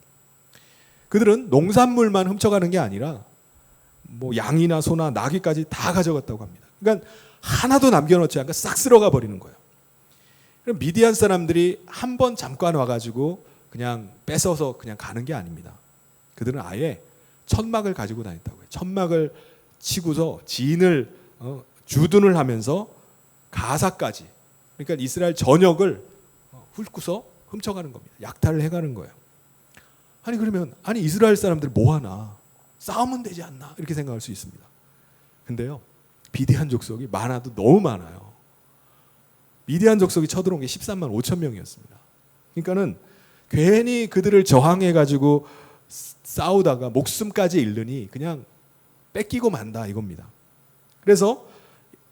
그들은 농산물만 훔쳐가는 게 아니라 뭐 양이나 소나 나귀까지 다 가져갔다고 합니다. 그러니까 하나도 남겨놓지 않고 싹 쓸어가 버리는 거예요. 그럼 미디안 사람들이 한 번 잠깐 와가지고 그냥 뺏어서 그냥 가는 게 아닙니다. 그들은 아예 천막을 가지고 다녔다고 해요. 천막을 치고서 진을 주둔을 하면서 가사까지, 그러니까 이스라엘 전역을 훑고서 훔쳐가는 겁니다. 약탈을 해가는 거예요. 그러면 이스라엘 사람들 뭐 하나? 싸우면 되지 않나? 이렇게 생각할 수 있습니다. 근데요, 미디안 족속이 많아도 너무 많아요. 미디안 족속이 쳐들어온 게 13만 5천 명이었습니다. 그러니까는 괜히 그들을 저항해가지고 싸우다가 목숨까지 잃으니 그냥 뺏기고 만다 이겁니다. 그래서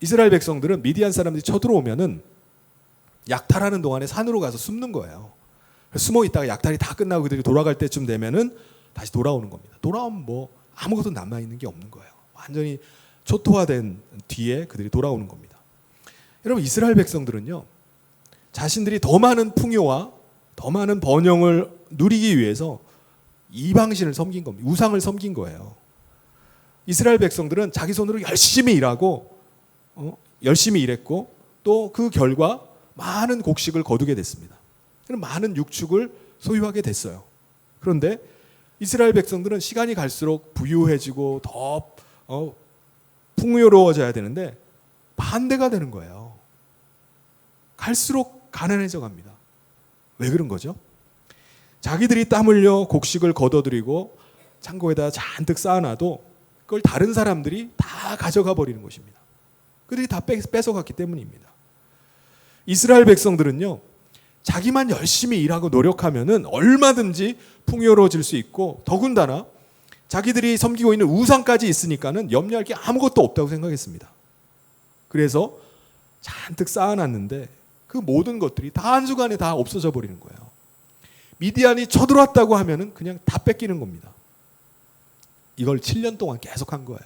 이스라엘 백성들은 미디안 사람들이 쳐들어오면은 약탈하는 동안에 산으로 가서 숨는 거예요. 숨어 있다가 약탈이 다 끝나고 그들이 돌아갈 때쯤 되면은 다시 돌아오는 겁니다. 돌아오면 뭐 아무것도 남아 있는 게 없는 거예요. 완전히 초토화된 뒤에 그들이 돌아오는 겁니다. 여러분, 이스라엘 백성들은요, 자신들이 더 많은 풍요와 더 많은 번영을 누리기 위해서 이방신을 섬긴 겁니다. 우상을 섬긴 거예요. 이스라엘 백성들은 자기 손으로 열심히 일하고 열심히 일했고 또 그 결과 많은 곡식을 거두게 됐습니다. 많은 육축을 소유하게 됐어요. 그런데 이스라엘 백성들은 시간이 갈수록 부유해지고 더 풍요로워져야 되는데 반대가 되는 거예요. 갈수록 가난해져 갑니다. 왜 그런 거죠? 자기들이 땀 흘려 곡식을 거둬들이고 창고에다 잔뜩 쌓아놔도 그걸 다른 사람들이 다 가져가 버리는 것입니다. 그들이 다 뺏어갔기 때문입니다. 이스라엘 백성들은요, 자기만 열심히 일하고 노력하면은 얼마든지 풍요로워질 수 있고 더군다나 자기들이 섬기고 있는 우상까지 있으니까는 염려할 게 아무것도 없다고 생각했습니다. 그래서 잔뜩 쌓아놨는데 그 모든 것들이 다 한순간에 다 없어져 버리는 거예요. 미디안이 쳐들어왔다고 하면은 그냥 다 뺏기는 겁니다. 이걸 7년 동안 계속 한 거예요.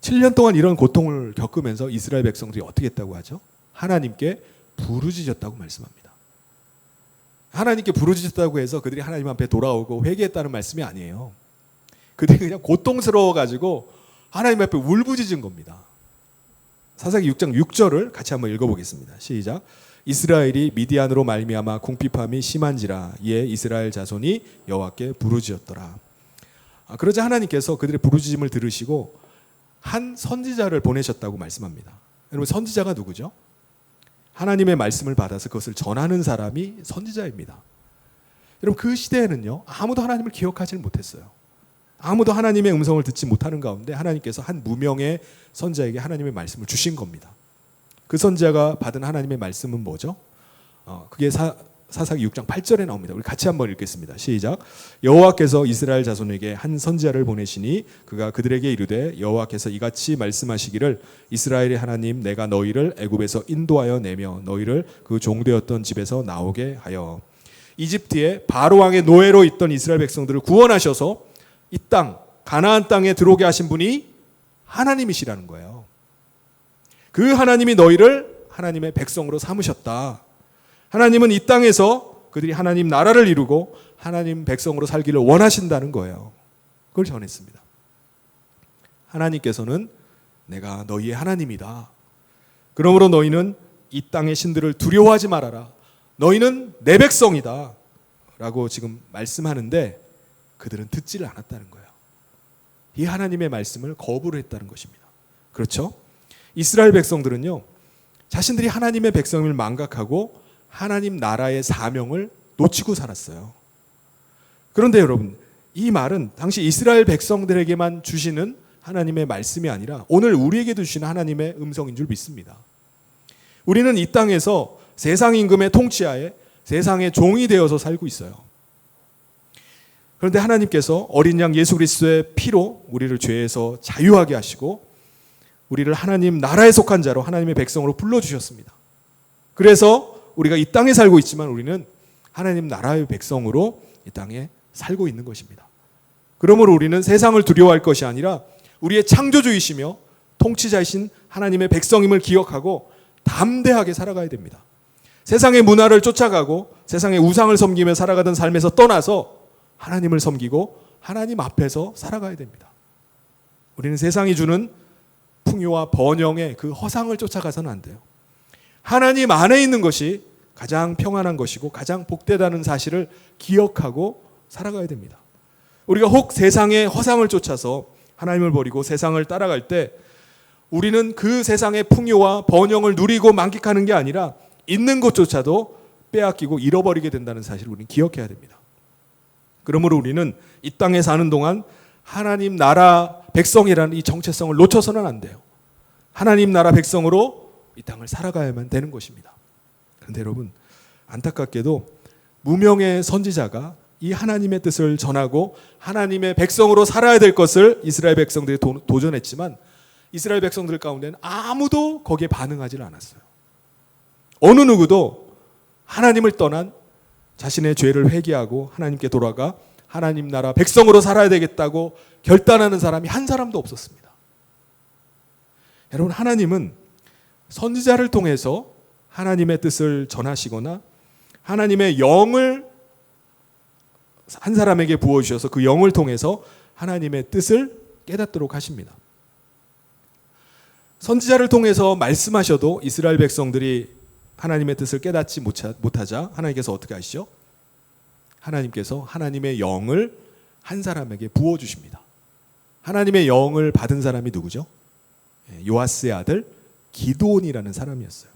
7년 동안 이런 고통을 겪으면서 이스라엘 백성들이 어떻게 했다고 하죠? 하나님께 부르짖었다고 말씀합니다. 하나님께 부르짖었다고 해서 그들이 하나님 앞에 돌아오고 회개했다는 말씀이 아니에요. 그들이 그냥 고통스러워가지고 하나님 앞에 울부짖은 겁니다. 사사기 6장 6절을 같이 한번 읽어보겠습니다. 시작. 이스라엘이 미디안으로 말미암아 궁핍함이 심한지라 이에 이스라엘 자손이 여호와께 부르짖었더라. 그러자 하나님께서 그들의 부르짖음을 들으시고 한 선지자를 보내셨다고 말씀합니다. 여러분, 선지자가 누구죠? 하나님의 말씀을 받아서 그것을 전하는 사람이 선지자입니다. 여러분, 그 시대에는요, 아무도 하나님을 기억하지 못했어요. 아무도 하나님의 음성을 듣지 못하는 가운데 하나님께서 한 무명의 선지자에게 하나님의 말씀을 주신 겁니다. 그 선지자가 받은 하나님의 말씀은 뭐죠? 그게 사사기 6장 8절에 나옵니다. 우리 같이 한번 읽겠습니다. 시작. 여호와께서 이스라엘 자손에게 한 선지자를 보내시니 그가 그들에게 이르되 여호와께서 이같이 말씀하시기를 이스라엘의 하나님 내가 너희를 애굽에서 인도하여 내며 너희를 그 종되었던 집에서 나오게 하여 이집트의 바로 왕의 노예로 있던 이스라엘 백성들을 구원하셔서 이 땅 가나안 땅에 들어오게 하신 분이 하나님이시라는 거예요. 그 하나님이 너희를 하나님의 백성으로 삼으셨다. 하나님은 이 땅에서 그들이 하나님 나라를 이루고 하나님 백성으로 살기를 원하신다는 거예요. 그걸 전했습니다. 하나님께서는 내가 너희의 하나님이다. 그러므로 너희는 이 땅의 신들을 두려워하지 말아라. 너희는 내 백성이다. 라고 지금 말씀하는데 그들은 듣지를 않았다는 거예요. 이 하나님의 말씀을 거부를 했다는 것입니다. 그렇죠? 이스라엘 백성들은요, 자신들이 하나님의 백성임을 망각하고 하나님 나라의 사명을 놓치고 살았어요. 그런데 여러분, 이 말은 당시 이스라엘 백성들에게만 주시는 하나님의 말씀이 아니라 오늘 우리에게도 주시는 하나님의 음성인 줄 믿습니다. 우리는 이 땅에서 세상 임금의 통치하에 세상의 종이 되어서 살고 있어요. 그런데 하나님께서 어린 양 예수 그리스도의 피로 우리를 죄에서 자유하게 하시고 우리를 하나님 나라에 속한 자로 하나님의 백성으로 불러주셨습니다. 그래서 우리가 이 땅에 살고 있지만 우리는 하나님 나라의 백성으로 이 땅에 살고 있는 것입니다. 그러므로 우리는 세상을 두려워할 것이 아니라 우리의 창조주이시며 통치자이신 하나님의 백성임을 기억하고 담대하게 살아가야 됩니다. 세상의 문화를 쫓아가고 세상의 우상을 섬기며 살아가던 삶에서 떠나서 하나님을 섬기고 하나님 앞에서 살아가야 됩니다. 우리는 세상이 주는 풍요와 번영의 그 허상을 쫓아가서는 안 돼요. 하나님 안에 있는 것이 가장 평안한 것이고 가장 복되다는 사실을 기억하고 살아가야 됩니다. 우리가 혹 세상의 허상을 쫓아서 하나님을 버리고 세상을 따라갈 때 우리는 그 세상의 풍요와 번영을 누리고 만끽하는 게 아니라 있는 것조차도 빼앗기고 잃어버리게 된다는 사실을 우리는 기억해야 됩니다. 그러므로 우리는 이 땅에 사는 동안 하나님 나라 백성이라는 이 정체성을 놓쳐서는 안 돼요. 하나님 나라 백성으로 이 땅을 살아가야만 되는 것입니다. 그런데 여러분, 안타깝게도 무명의 선지자가 이 하나님의 뜻을 전하고 하나님의 백성으로 살아야 될 것을 이스라엘 백성들이 도전했지만 이스라엘 백성들 가운데는 아무도 거기에 반응하지 않았어요. 어느 누구도 하나님을 떠난 자신의 죄를 회개하고 하나님께 돌아가 하나님 나라 백성으로 살아야 되겠다고 결단하는 사람이 한 사람도 없었습니다. 여러분, 하나님은 선지자를 통해서 하나님의 뜻을 전하시거나 하나님의 영을 한 사람에게 부어주셔서 그 영을 통해서 하나님의 뜻을 깨닫도록 하십니다. 선지자를 통해서 말씀하셔도 이스라엘 백성들이 하나님의 뜻을 깨닫지 못하자 하나님께서 어떻게 하시죠? 하나님께서 하나님의 영을 한 사람에게 부어주십니다. 하나님의 영을 받은 사람이 누구죠? 요아스의 아들 기드온이라는 사람이었어요.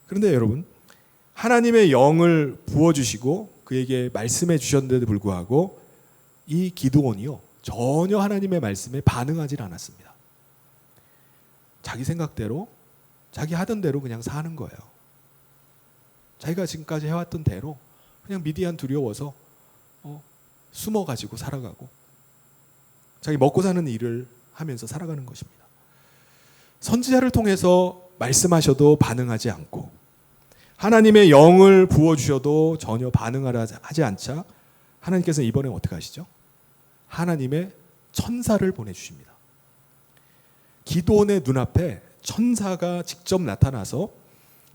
그런데 여러분, 하나님의 영을 부어주시고 그에게 말씀해 주셨는데도 불구하고 이 기드온이요, 전혀 하나님의 말씀에 반응하지 않았습니다. 자기 생각대로 자기 하던 대로 그냥 사는 거예요. 자기가 지금까지 해왔던 대로 그냥 미디안 두려워서 숨어가지고 살아가고 자기 먹고 사는 일을 하면서 살아가는 것입니다. 선지자를 통해서 말씀하셔도 반응하지 않고 하나님의 영을 부어주셔도 전혀 반응을 하지 않자 하나님께서는 이번에 어떻게 하시죠? 하나님의 천사를 보내주십니다. 기드온의 눈앞에 천사가 직접 나타나서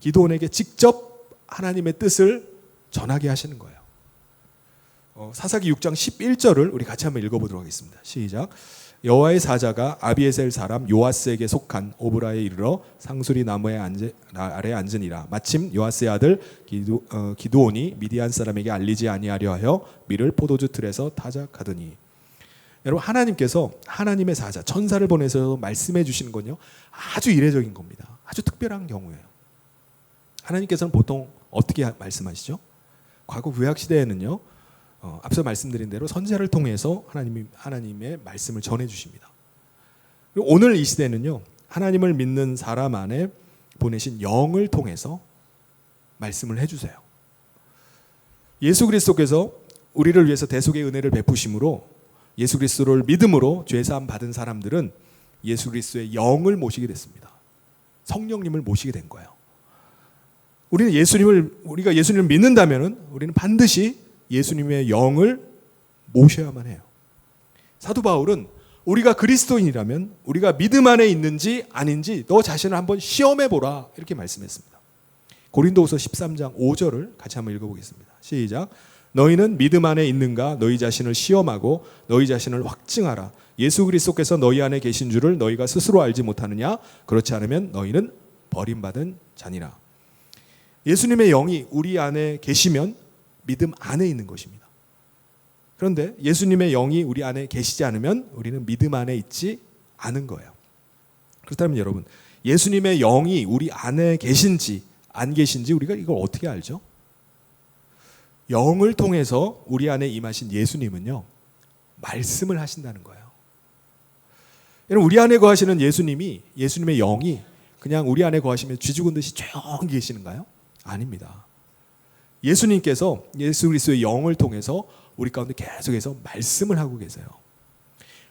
기드온에게 직접 하나님의 뜻을 전하게 하시는 거예요. 사사기 6장 11절을 우리 같이 한번 읽어보도록 하겠습니다. 시작. 여호와의 사자가 아비에셀 사람 요아스에게 속한 오브라에 이르러 상수리 나무에 아래 앉으니라. 마침 요아스의 아들 기드온이 미디안 사람에게 알리지 아니하려 하여 밀을 포도주 틀에서 타작하더니. 여러분, 하나님께서 하나님의 사자 천사를 보내서 말씀해 주시는 건요 아주 이례적인 겁니다. 아주 특별한 경우예요. 하나님께서는 보통 어떻게 말씀하시죠? 과거 구약 시대에는요 앞서 말씀드린 대로 선지자를 통해서 하나님의 말씀을 전해 주십니다. 그리고 오늘 이 시대는요 하나님을 믿는 사람 안에 보내신 영을 통해서 말씀을 해주세요. 예수 그리스도께서 우리를 위해서 대속의 은혜를 베푸심으로 예수 그리스도를 믿음으로 죄사함 받은 사람들은 예수 그리스도의 영을 모시게 됐습니다. 성령님을 모시게 된 거예요. 우리가 예수님을 믿는다면 우리는 반드시 예수님의 영을 모셔야만 해요. 사도 바울은 우리가 그리스도인이라면 우리가 믿음 안에 있는지 아닌지 너 자신을 한번 시험해 보라 이렇게 말씀했습니다. 고린도후서 13장 5절을 같이 한번 읽어보겠습니다. 시작. 너희는 믿음 안에 있는가 너희 자신을 시험하고 너희 자신을 확증하라. 예수 그리스도께서 너희 안에 계신 줄을 너희가 스스로 알지 못하느냐? 그렇지 않으면 너희는 버림받은 자니라. 예수님의 영이 우리 안에 계시면 믿음 안에 있는 것입니다. 그런데 예수님의 영이 우리 안에 계시지 않으면 우리는 믿음 안에 있지 않은 거예요. 그렇다면 여러분, 예수님의 영이 우리 안에 계신지 안 계신지 우리가 이걸 어떻게 알죠? 영을 통해서 우리 안에 임하신 예수님은요 말씀을 하신다는 거예요. 여러분, 우리 안에 거하시는 예수님의 영이 그냥 우리 안에 거하시면 쥐죽은 듯이 조용히 계시는가요? 아닙니다. 예수님께서 예수 그리스도의 영을 통해서 우리 가운데 계속해서 말씀을 하고 계세요.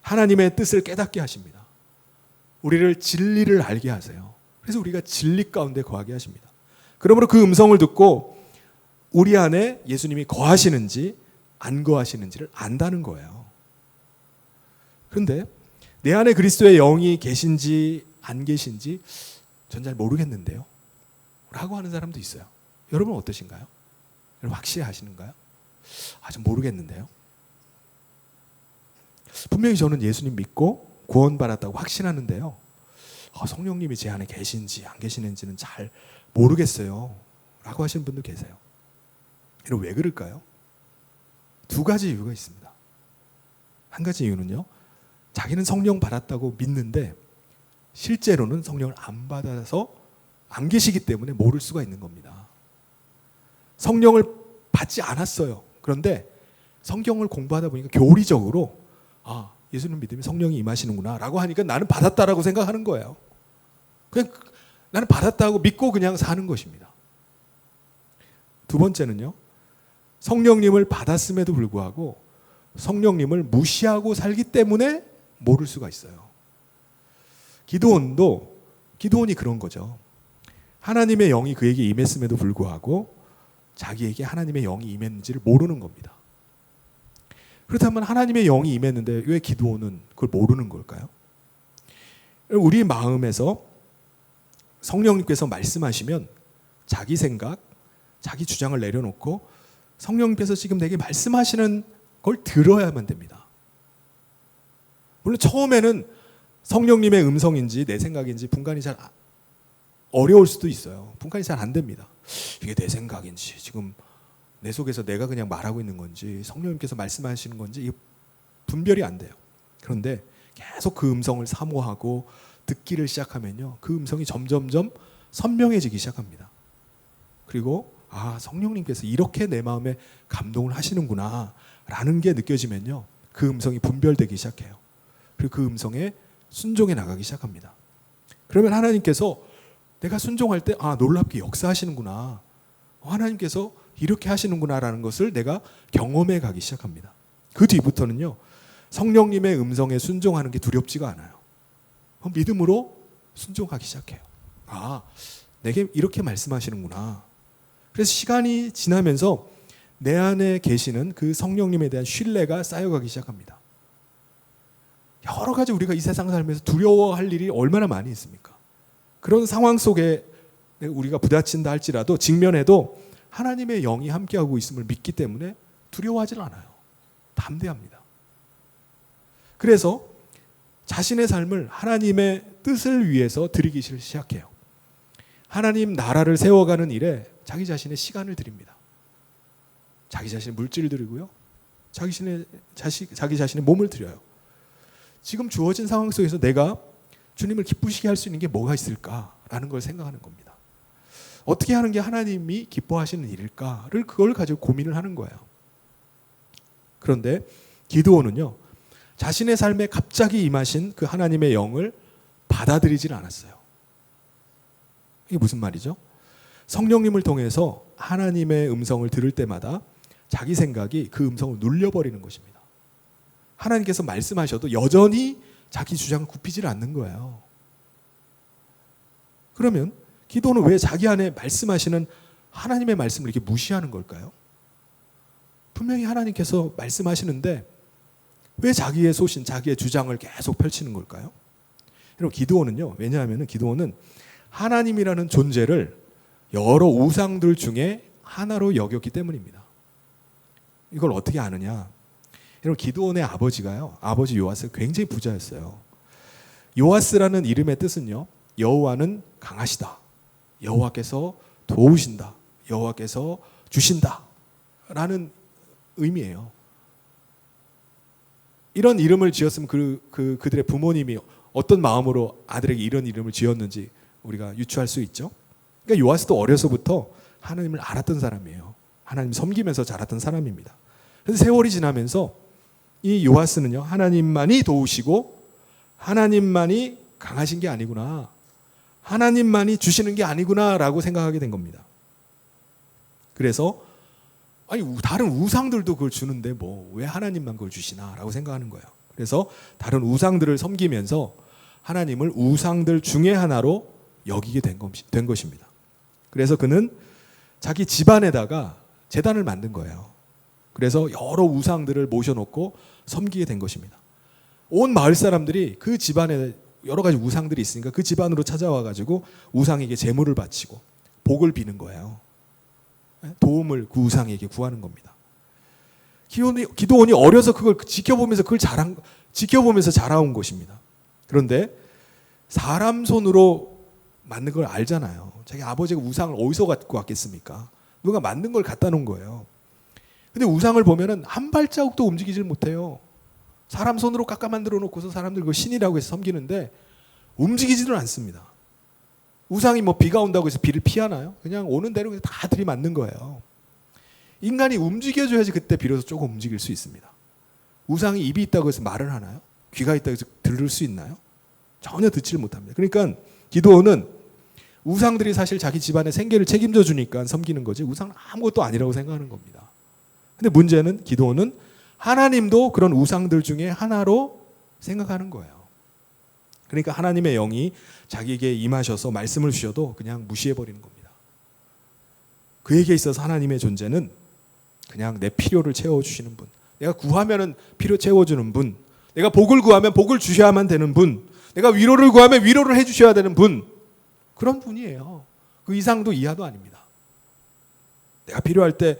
하나님의 뜻을 깨닫게 하십니다. 우리를 진리를 알게 하세요. 그래서 우리가 진리 가운데 거하게 하십니다. 그러므로 그 음성을 듣고 우리 안에 예수님이 거하시는지 안 거하시는지를 안다는 거예요. 그런데 내 안에 그리스도의 영이 계신지 안 계신지 전 잘 모르겠는데요 라고 하는 사람도 있어요. 여러분 어떠신가요? 여러분 확실히 아시는가요? 좀 모르겠는데요. 분명히 저는 예수님 믿고 구원받았다고 확신하는데요 성령님이 제 안에 계신지 안 계시는지는 잘 모르겠어요 라고 하시는 분도 계세요. 여러분 왜 그럴까요? 두 가지 이유가 있습니다. 한 가지 이유는요 자기는 성령 받았다고 믿는데 실제로는 성령을 안 받아서 안 계시기 때문에 모를 수가 있는 겁니다. 성령을 받지 않았어요. 그런데 성경을 공부하다 보니까 교리적으로 예수님 믿으면 성령이 임하시는구나 라고 하니까 나는 받았다라고 생각하는 거예요. 그냥 나는 받았다고 믿고 그냥 사는 것입니다. 두 번째는요 성령님을 받았음에도 불구하고 성령님을 무시하고 살기 때문에 모를 수가 있어요. 기드온이 그런 거죠. 하나님의 영이 그에게 임했음에도 불구하고 자기에게 하나님의 영이 임했는지를 모르는 겁니다. 그렇다면 하나님의 영이 임했는데 왜 기드온은 그걸 모르는 걸까요? 우리 마음에서 성령님께서 말씀하시면 자기 생각, 자기 주장을 내려놓고 성령님께서 지금 내게 말씀하시는 걸 들어야만 됩니다. 물론 처음에는 성령님의 음성인지 내 생각인지 분간이 잘 어려울 수도 있어요. 분간이 잘 안 됩니다. 이게 내 생각인지 지금 내 속에서 내가 그냥 말하고 있는 건지 성령님께서 말씀하시는 건지 이게 분별이 안 돼요. 그런데 계속 그 음성을 사모하고 듣기를 시작하면요 그 음성이 점점점 선명해지기 시작합니다. 그리고 성령님께서 이렇게 내 마음에 감동을 하시는구나 라는 게 느껴지면요 그 음성이 분별되기 시작해요. 그리고 그 음성에 순종해 나가기 시작합니다. 그러면 하나님께서 내가 순종할 때 놀랍게 역사하시는구나, 하나님께서 이렇게 하시는구나라는 것을 내가 경험해 가기 시작합니다. 그 뒤부터는요 성령님의 음성에 순종하는 게 두렵지가 않아요. 믿음으로 순종하기 시작해요. 내게 이렇게 말씀하시는구나. 그래서 시간이 지나면서 내 안에 계시는 그 성령님에 대한 신뢰가 쌓여가기 시작합니다. 여러 가지 우리가 이 세상 살면서 두려워할 일이 얼마나 많이 있습니까? 그런 상황 속에 우리가 부딪힌다 할지라도 직면해도 하나님의 영이 함께하고 있음을 믿기 때문에 두려워하지 않아요. 담대합니다. 그래서 자신의 삶을 하나님의 뜻을 위해서 드리기 시작해요. 하나님 나라를 세워가는 일에 자기 자신의 시간을 드립니다. 자기 자신의 물질을 드리고요. 자기 자신의 몸을 드려요. 지금 주어진 상황 속에서 내가 주님을 기쁘시게 할 수 있는 게 뭐가 있을까라는 걸 생각하는 겁니다. 어떻게 하는 게 하나님이 기뻐하시는 일일까를 그걸 가지고 고민을 하는 거예요. 그런데 기드온은요, 자신의 삶에 갑자기 임하신 그 하나님의 영을 받아들이질 않았어요. 이게 무슨 말이죠? 성령님을 통해서 하나님의 음성을 들을 때마다 자기 생각이 그 음성을 눌려버리는 것입니다. 하나님께서 말씀하셔도 여전히 자기 주장을 굽히질 않는 거예요. 그러면 기도는 왜 자기 안에 말씀하시는 하나님의 말씀을 이렇게 무시하는 걸까요? 분명히 하나님께서 말씀하시는데 왜 자기의 소신, 자기의 주장을 계속 펼치는 걸까요? 여러분, 기드온은요, 왜냐하면 기드온은 하나님이라는 존재를 여러 우상들 중에 하나로 여겼기 때문입니다. 이걸 어떻게 아느냐? 여러분, 기드온의 아버지가요, 아버지 요아스가 굉장히 부자였어요. 요아스라는 이름의 뜻은요, 여호와는 강하시다, 여호와께서 도우신다, 여호와께서 주신다 라는 의미예요. 이런 이름을 지었으면 그들의 부모님이 어떤 마음으로 아들에게 이런 이름을 지었는지 우리가 유추할 수 있죠. 그러니까 요아스도 어려서부터 하나님을 알았던 사람이에요. 하나님 섬기면서 자랐던 사람입니다. 그래서 세월이 지나면서 이 요아스는요, 하나님만이 도우시고 하나님만이 강하신 게 아니구나, 하나님만이 주시는 게 아니구나라고 생각하게 된 겁니다. 그래서 아니 다른 우상들도 그걸 주는데 뭐 왜 하나님만 그걸 주시나라고 생각하는 거예요. 그래서 다른 우상들을 섬기면서 하나님을 우상들 중에 하나로 여기게 된 것입니다. 그래서 그는 자기 집안에다가 제단을 만든 거예요. 그래서 여러 우상들을 모셔놓고 섬기게 된 것입니다. 온 마을 사람들이 그 집안에 여러 가지 우상들이 있으니까 그 집안으로 찾아와가지고 우상에게 제물을 바치고 복을 비는 거예요. 도움을 그 우상에게 구하는 겁니다. 기드온이 어려서 그걸 지켜보면서 자라온 것입니다. 그런데 사람 손으로 만든 걸 알잖아요. 자기 아버지가 우상을 어디서 갖고 왔겠습니까? 누가 만든 걸 갖다 놓은 거예요. 근데 우상을 보면은 한 발자국도 움직이질 못해요. 사람 손으로 깎아 만들어 놓고서 사람들 그거 신이라고 해서 섬기는데 움직이지를 않습니다. 우상이 뭐 비가 온다고 해서 비를 피하나요? 그냥 오는 대로 다 들이맞는 거예요. 인간이 움직여줘야지 그때 비로소 조금 움직일 수 있습니다. 우상이 입이 있다고 해서 말을 하나요? 귀가 있다고 해서 들을 수 있나요? 전혀 듣지를 못합니다. 그러니까 기드온은 우상들이 사실 자기 집안의 생계를 책임져 주니까 섬기는 거지 우상은 아무것도 아니라고 생각하는 겁니다. 근데 문제는 기드온은 하나님도 그런 우상들 중에 하나로 생각하는 거예요. 그러니까 하나님의 영이 자기에게 임하셔서 말씀을 주셔도 그냥 무시해버리는 겁니다. 그에게 있어서 하나님의 존재는 그냥 내 필요를 채워주시는 분, 내가 구하면 필요 채워주는 분, 내가 복을 구하면 복을 주셔야만 되는 분, 내가 위로를 구하면 위로를 해주셔야 되는 분, 그런 분이에요. 그 이상도 이하도 아닙니다. 내가 필요할 때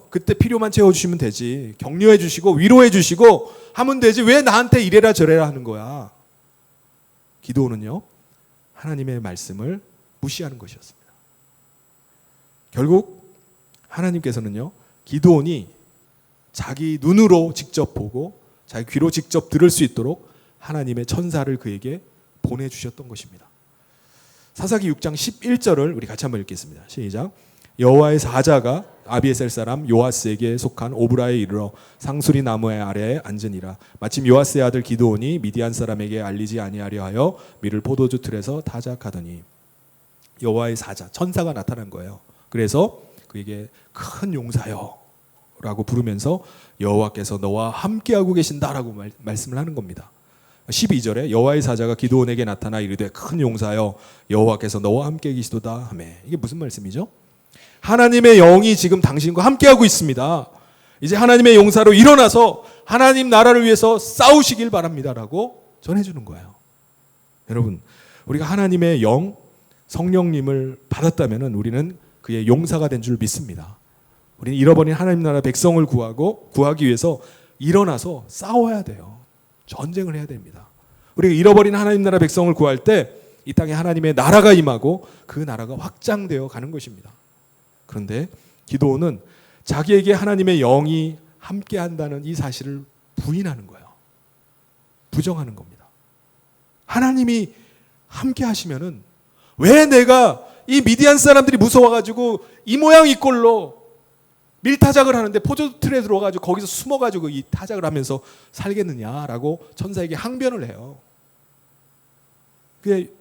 그때 필요만 채워주시면 되지, 격려해 주시고 위로해 주시고 하면 되지 왜 나한테 이래라 저래라 하는 거야. 기도는요, 하나님의 말씀을 무시하는 것이었습니다. 결국 하나님께서는요, 기드온이 자기 눈으로 직접 보고 자기 귀로 직접 들을 수 있도록 하나님의 천사를 그에게 보내주셨던 것입니다. 사사기 6장 11절을 우리 같이 한번 읽겠습니다. 시작. 여호와의 사자가 아비에셀 사람 요아스에게 속한 오브라에 이르러 상수리 나무의 아래에 앉으니라. 마침 요아스의 아들 기드온이 미디안 사람에게 알리지 아니하려 하여 밀을 포도주 틀에서 타작하더니, 여호와의 사자, 천사가 나타난 거예요. 그래서 그에게 큰 용사여 라고 부르면서 여호와께서 너와 함께하고 계신다라고 말씀을 하는 겁니다. 12절에 여호와의 사자가 기드온에게 나타나 이르되 큰 용사여 여호와께서 너와 함께 계시도다 하매, 이게 무슨 말씀이죠? 하나님의 영이 지금 당신과 함께하고 있습니다. 이제 하나님의 용사로 일어나서 하나님 나라를 위해서 싸우시길 바랍니다라고 전해주는 거예요. 여러분, 우리가 하나님의 영, 성령님을 받았다면 우리는 그의 용사가 된 줄 믿습니다. 우리는 잃어버린 하나님 나라 백성을 구하기 위해서 일어나서 싸워야 돼요. 전쟁을 해야 됩니다. 우리가 잃어버린 하나님 나라 백성을 구할 때 이 땅에 하나님의 나라가 임하고 그 나라가 확장되어 가는 것입니다. 그런데 기드온은 자기에게 하나님의 영이 함께 한다는 이 사실을 부인하는 거예요. 부정하는 겁니다. 하나님이 함께 하시면은 왜 내가 이 미디안 사람들이 무서워가지고 이 모양 이 꼴로 밀타작을 하는데 포도틀에 들어가지고 거기서 숨어가지고 이 타작을 하면서 살겠느냐라고 천사에게 항변을 해요. 그게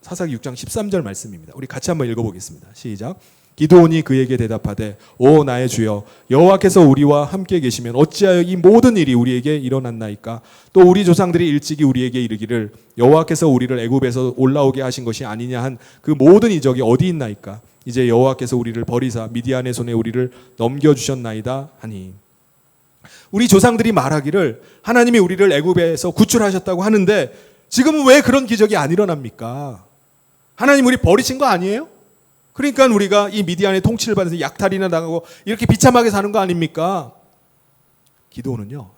사사기 6장 13절 말씀입니다. 우리 같이 한번 읽어보겠습니다. 시작. 기드온이 그에게 대답하되 오 나의 주여 여호와께서 우리와 함께 계시면 어찌하여 이 모든 일이 우리에게 일어났나이까. 또 우리 조상들이 일찍이 우리에게 이르기를 여호와께서 우리를 애굽에서 올라오게 하신 것이 아니냐 한 그 모든 이적이 어디 있나이까. 이제 여호와께서 우리를 버리사 미디안의 손에 우리를 넘겨주셨나이다 하니. 우리 조상들이 말하기를 하나님이 우리를 애굽에서 구출하셨다고 하는데 지금은 왜 그런 기적이 안 일어납니까? 하나님 우리 버리신 거 아니에요? 그러니까 우리가 이 미디안의 통치를 받아서 약탈이나 당하고 이렇게 비참하게 사는 거 아닙니까? 기도는요,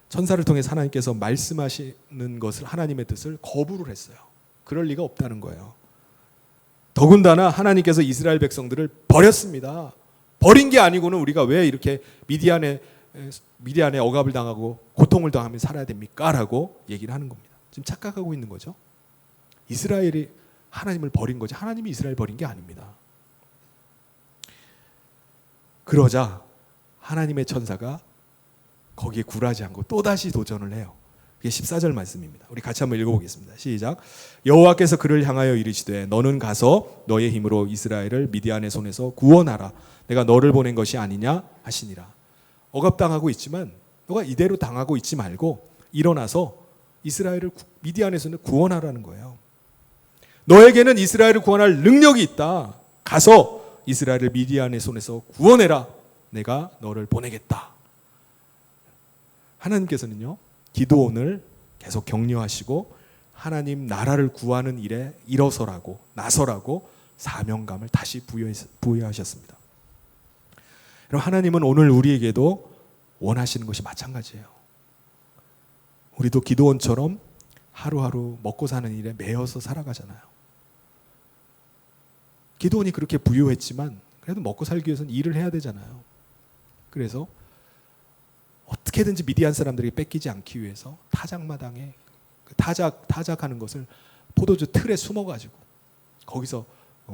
천사를 통해 하나님께서 말씀하시는 것을, 하나님의 뜻을 거부를 했어요. 그럴 리가 없다는 거예요. 더군다나 하나님께서 이스라엘 백성들을 버렸습니다. 버린 게 아니고는 우리가 왜 이렇게 미디안의 억압을 당하고 고통을 당하며 살아야 됩니까? 라고 얘기를 하는 겁니다. 지금 착각하고 있는 거죠. 이스라엘이 하나님을 버린 거지 하나님이 이스라엘 버린 게 아닙니다. 그러자 하나님의 천사가 거기에 굴하지 않고 또다시 도전을 해요. 그게 14절 말씀입니다. 우리 같이 한번 읽어보겠습니다. 시작. 여호와께서 그를 향하여 이르시되 너는 가서 너의 힘으로 이스라엘을 미디안의 손에서 구원하라. 내가 너를 보낸 것이 아니냐 하시니라. 억압당하고 있지만 너가 이대로 당하고 있지 말고 일어나서 이스라엘을 미디안의 손에 구원하라는 거예요. 너에게는 이스라엘을 구원할 능력이 있다. 가서 이스라엘을 미디안의 손에서 구원해라. 내가 너를 보내겠다. 하나님께서는요, 기드온을 계속 격려하시고 하나님 나라를 구하는 일에 일어서라고, 나서라고 사명감을 다시 부여하셨습니다. 여러분, 하나님은 오늘 우리에게도 원하시는 것이 마찬가지예요. 우리도 기드온처럼 하루하루 먹고 사는 일에 매여서 살아가잖아요. 기드온이 그렇게 부유했지만 그래도 먹고 살기 위해서는 일을 해야 되잖아요. 그래서 어떻게든지 미디안 사람들에게 뺏기지 않기 위해서 타작마당에 타작하는 것을 포도주 틀에 숨어가지고 거기서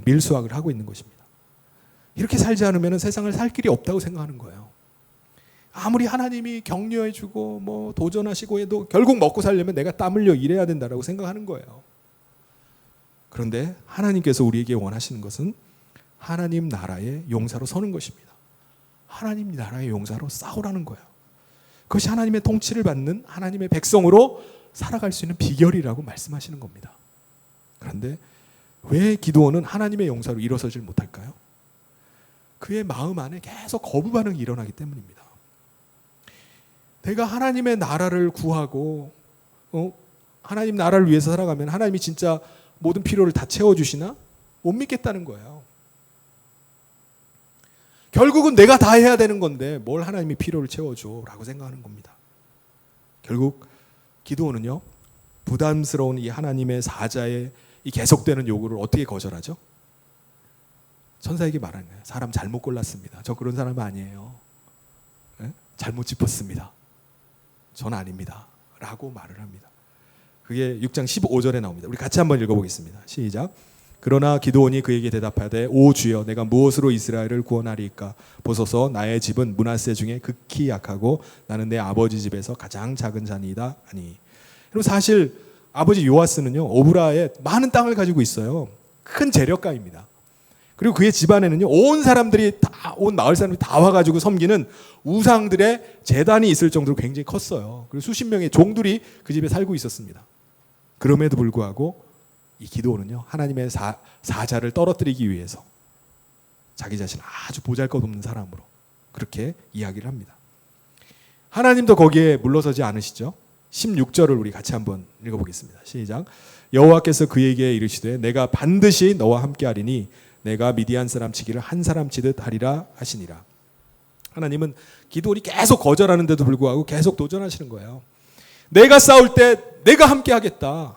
밀수학을 하고 있는 것입니다. 이렇게 살지 않으면 세상을 살 길이 없다고 생각하는 거예요. 아무리 하나님이 격려해주고 뭐 도전하시고 해도 결국 먹고 살려면 내가 땀 흘려 일해야 된다고 생각하는 거예요. 그런데 하나님께서 우리에게 원하시는 것은 하나님 나라의 용사로 서는 것입니다. 하나님 나라의 용사로 싸우라는 거예요. 그것이 하나님의 통치를 받는 하나님의 백성으로 살아갈 수 있는 비결이라고 말씀하시는 겁니다. 그런데 왜 기드온은 하나님의 용사로 일어서질 못할까요? 그의 마음 안에 계속 거부 반응이 일어나기 때문입니다. 내가 하나님의 나라를 구하고 하나님 나라를 위해서 살아가면 하나님이 진짜 모든 필요를 다 채워주시나? 못 믿겠다는 거예요. 결국은 내가 다 해야 되는 건데 뭘 하나님이 필요를 채워줘 라고 생각하는 겁니다. 결국 기드온은요, 부담스러운 이 하나님의 사자의 이 계속되는 요구를 어떻게 거절하죠? 천사에게 말하는 거예요. 사람 잘못 골랐습니다. 저 그런 사람 아니에요. 네? 잘못 짚었습니다. 전 아닙니다. 라고 말을 합니다. 그게 6장 15절에 나옵니다. 우리 같이 한번 읽어보겠습니다. 시작. 그러나 기드온이 그에게 대답하되 오 주여 내가 무엇으로 이스라엘을 구원하리이까. 보소서 나의 집은 므낫세 중에 극히 약하고 나는 내 아버지 집에서 가장 작은 자니이다 하니. 그리고 사실 아버지 요아스는요, 오브라에 많은 땅을 가지고 있어요. 큰 재력가입니다. 그리고 그의 집안에는요, 온 사람들이 다, 온 마을 사람들이 다 와가지고 섬기는 우상들의 제단이 있을 정도로 굉장히 컸어요. 그리고 수십 명의 종들이 그 집에 살고 있었습니다. 그럼에도 불구하고 이 기드온은요, 하나님의 사자를 떨어뜨리기 위해서 자기 자신을 아주 보잘것없는 사람으로 그렇게 이야기를 합니다. 하나님도 거기에 물러서지 않으시죠. 16절을 우리 같이 한번 읽어보겠습니다. 시작. 여호와께서 그에게 이르시되 내가 반드시 너와 함께하리니 내가 미디안 사람 치기를 한 사람 치듯 하리라 하시니라. 하나님은 기드온이 계속 거절하는데도 불구하고 계속 도전하시는 거예요. 내가 싸울 때 내가 함께하겠다.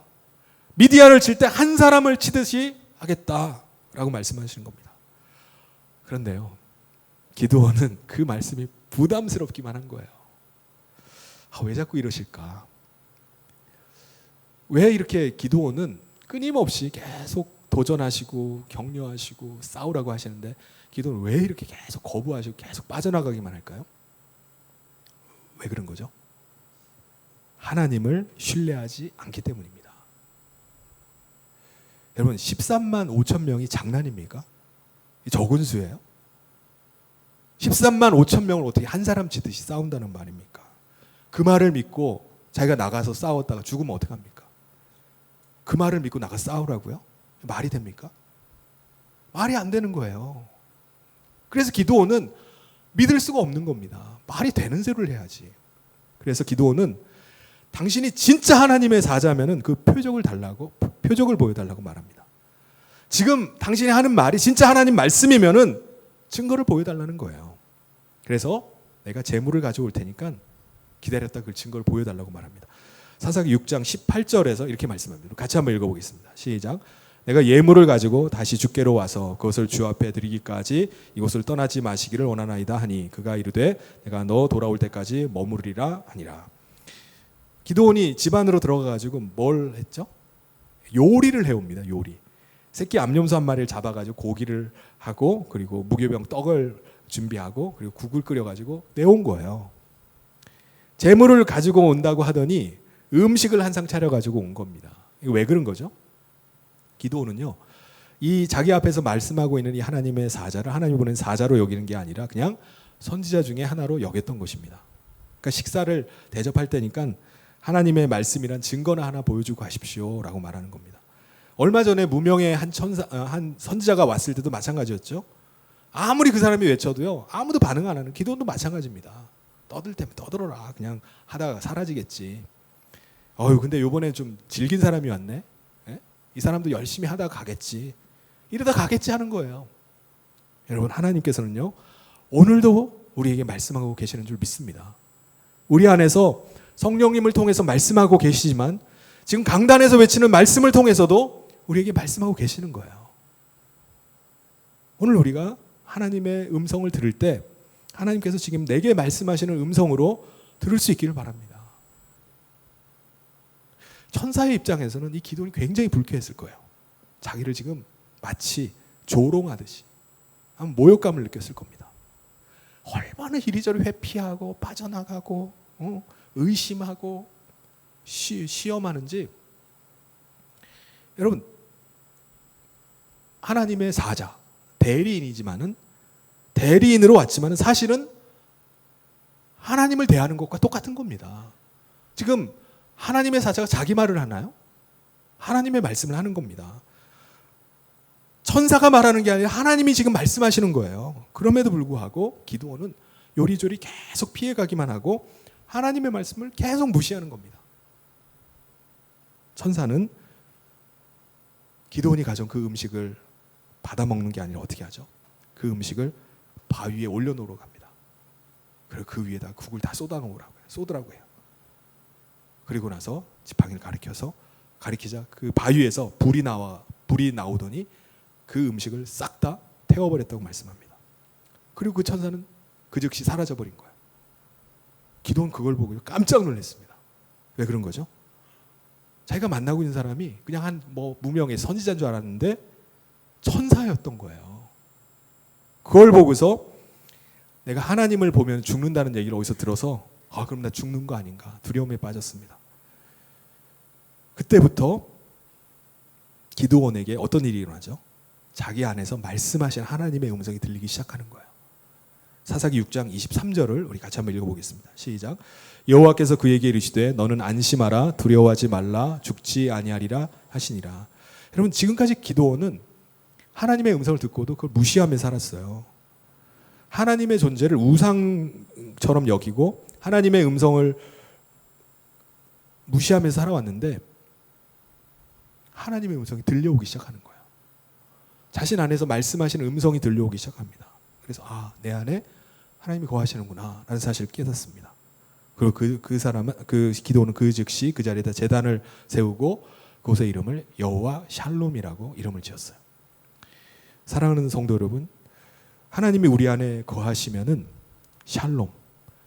미디안을 칠 때 한 사람을 치듯이 하겠다라고 말씀하시는 겁니다. 그런데요, 기드온은 그 말씀이 부담스럽기만 한 거예요. 왜 자꾸 이러실까? 왜 이렇게 기드온은 끊임없이 계속 도전하시고 격려하시고 싸우라고 하시는데 기드온은 왜 이렇게 계속 거부하시고 계속 빠져나가기만 할까요? 왜 그런 거죠? 하나님을 신뢰하지 않기 때문입니다. 여러분, 13만 5천 명이 장난입니까? 적은 수예요? 13만 5천 명을 어떻게 한 사람 치듯이 싸운다는 말입니까? 그 말을 믿고 자기가 나가서 싸웠다가 죽으면 어떡합니까? 그 말을 믿고 나가 싸우라고요? 말이 됩니까? 말이 안 되는 거예요. 그래서 기드온은 믿을 수가 없는 겁니다. 말이 되는 소리를 해야지. 그래서 기드온은 당신이 진짜 하나님의 사자면은 그 표적을 보여달라고 말합니다. 지금 당신이 하는 말이 진짜 하나님 말씀이면은 증거를 보여달라는 거예요. 그래서 내가 재물을 가져올 테니까 기다렸다 그 증거를 보여달라고 말합니다. 사사기 6장 18절에서 이렇게 말씀합니다. 같이 한번 읽어보겠습니다. 시작. 내가 예물을 가지고 다시 주께로 와서 그것을 주 앞에 드리기까지 이곳을 떠나지 마시기를 원하나이다 하니 그가 이르되 내가 너 돌아올 때까지 머무르리라 하니라. 기드온이 집 안으로 들어가가지고 뭘 했죠? 요리를 해옵니다. 요리. 새끼 암염소 한 마리를 잡아가지고 고기를 하고 그리고 무교병 떡을 준비하고 그리고 국을 끓여가지고 내온 거예요. 재물을 가지고 온다고 하더니 음식을 한 상 차려가지고 온 겁니다. 이거 왜 그런 거죠? 기드온은요, 이 자기 앞에서 말씀하고 있는 이 하나님의 사자를 하나님이 보낸 사자로 여기는 게 아니라 그냥 선지자 중에 하나로 여겼던 것입니다. 그러니까 식사를 대접할 때니까 하나님의 말씀이란 증거나 하나 보여주고 하십시오라고 말하는 겁니다. 얼마 전에 무명의 한 선지자가 왔을 때도 마찬가지였죠. 아무리 그 사람이 외쳐도요, 아무도 반응 안 하는. 기드온도 마찬가지입니다. 떠들 때면 떠들어라. 그냥 하다가 사라지겠지. 근데 요번에 좀 질긴 사람이 왔네. 이 사람도 열심히 하다가 가겠지. 이러다 가겠지 하는 거예요. 여러분, 하나님께서는요, 오늘도 우리에게 말씀하고 계시는 줄 믿습니다. 우리 안에서 성령님을 통해서 말씀하고 계시지만 지금 강단에서 외치는 말씀을 통해서도 우리에게 말씀하고 계시는 거예요. 오늘 우리가 하나님의 음성을 들을 때 하나님께서 지금 내게 말씀하시는 음성으로 들을 수 있기를 바랍니다. 천사의 입장에서는 이 기도는 굉장히 불쾌했을 거예요. 자기를 지금 마치 조롱하듯이 모욕감을 느꼈을 겁니다. 얼마나 이리저리 회피하고 빠져나가고 의심하고 시험하는지. 여러분, 하나님의 사자, 대리인이지만은 대리인으로 왔지만은 사실은 하나님을 대하는 것과 똑같은 겁니다. 지금 하나님의 사자가 자기 말을 하나요? 하나님의 말씀을 하는 겁니다. 천사가 말하는 게 아니라 하나님이 지금 말씀하시는 거예요. 그럼에도 불구하고 기드온은 요리조리 계속 피해가기만 하고 하나님의 말씀을 계속 무시하는 겁니다. 천사는 기드온이 가져온 그 음식을 받아먹는 게 아니라 어떻게 하죠? 그 음식을 바위에 올려놓으러 갑니다. 그리고 그 위에다 국을 다 쏟으라고 해요. 그리고 나서 지팡이를 가리키자 그 바위에서 불이 나오더니 그 음식을 싹 다 태워버렸다고 말씀합니다. 그리고 그 천사는 그 즉시 사라져버린 거예요. 기도는 그걸 보고 깜짝 놀랐습니다. 왜 그런 거죠? 자기가 만나고 있는 사람이 그냥 한 무명의 선지자인 줄 알았는데 천사였던 거예요. 그걸 보고서 내가 하나님을 보면 죽는다는 얘기를 어디서 들어서 그럼 나 죽는 거 아닌가 두려움에 빠졌습니다. 그때부터 기드온에게 어떤 일이 일어나죠? 자기 안에서 말씀하신 하나님의 음성이 들리기 시작하는 거예요. 사사기 6장 23절을 우리 같이 한번 읽어보겠습니다. 시작. 여호와께서 그에게 이르시되 너는 안심하라 두려워하지 말라 죽지 아니하리라 하시니라. 여러분, 지금까지 기드온은 하나님의 음성을 듣고도 그걸 무시하며 살았어요. 하나님의 존재를 우상처럼 여기고 하나님의 음성을 무시하며 살아왔는데 하나님의 음성이 들려오기 시작하는 거예요. 자신 안에서 말씀하시는 음성이 들려오기 시작합니다. 그래서 내 안에 하나님이 거하시는구나 라는 사실을 깨닫습니다. 그리고 그 사람은 그 기도는 그 즉시 그 자리에다 제단을 세우고 그곳의 이름을 여호와 샬롬이라고 이름을 지었어요. 사랑하는 성도 여러분, 하나님이 우리 안에 거하시면은 샬롬,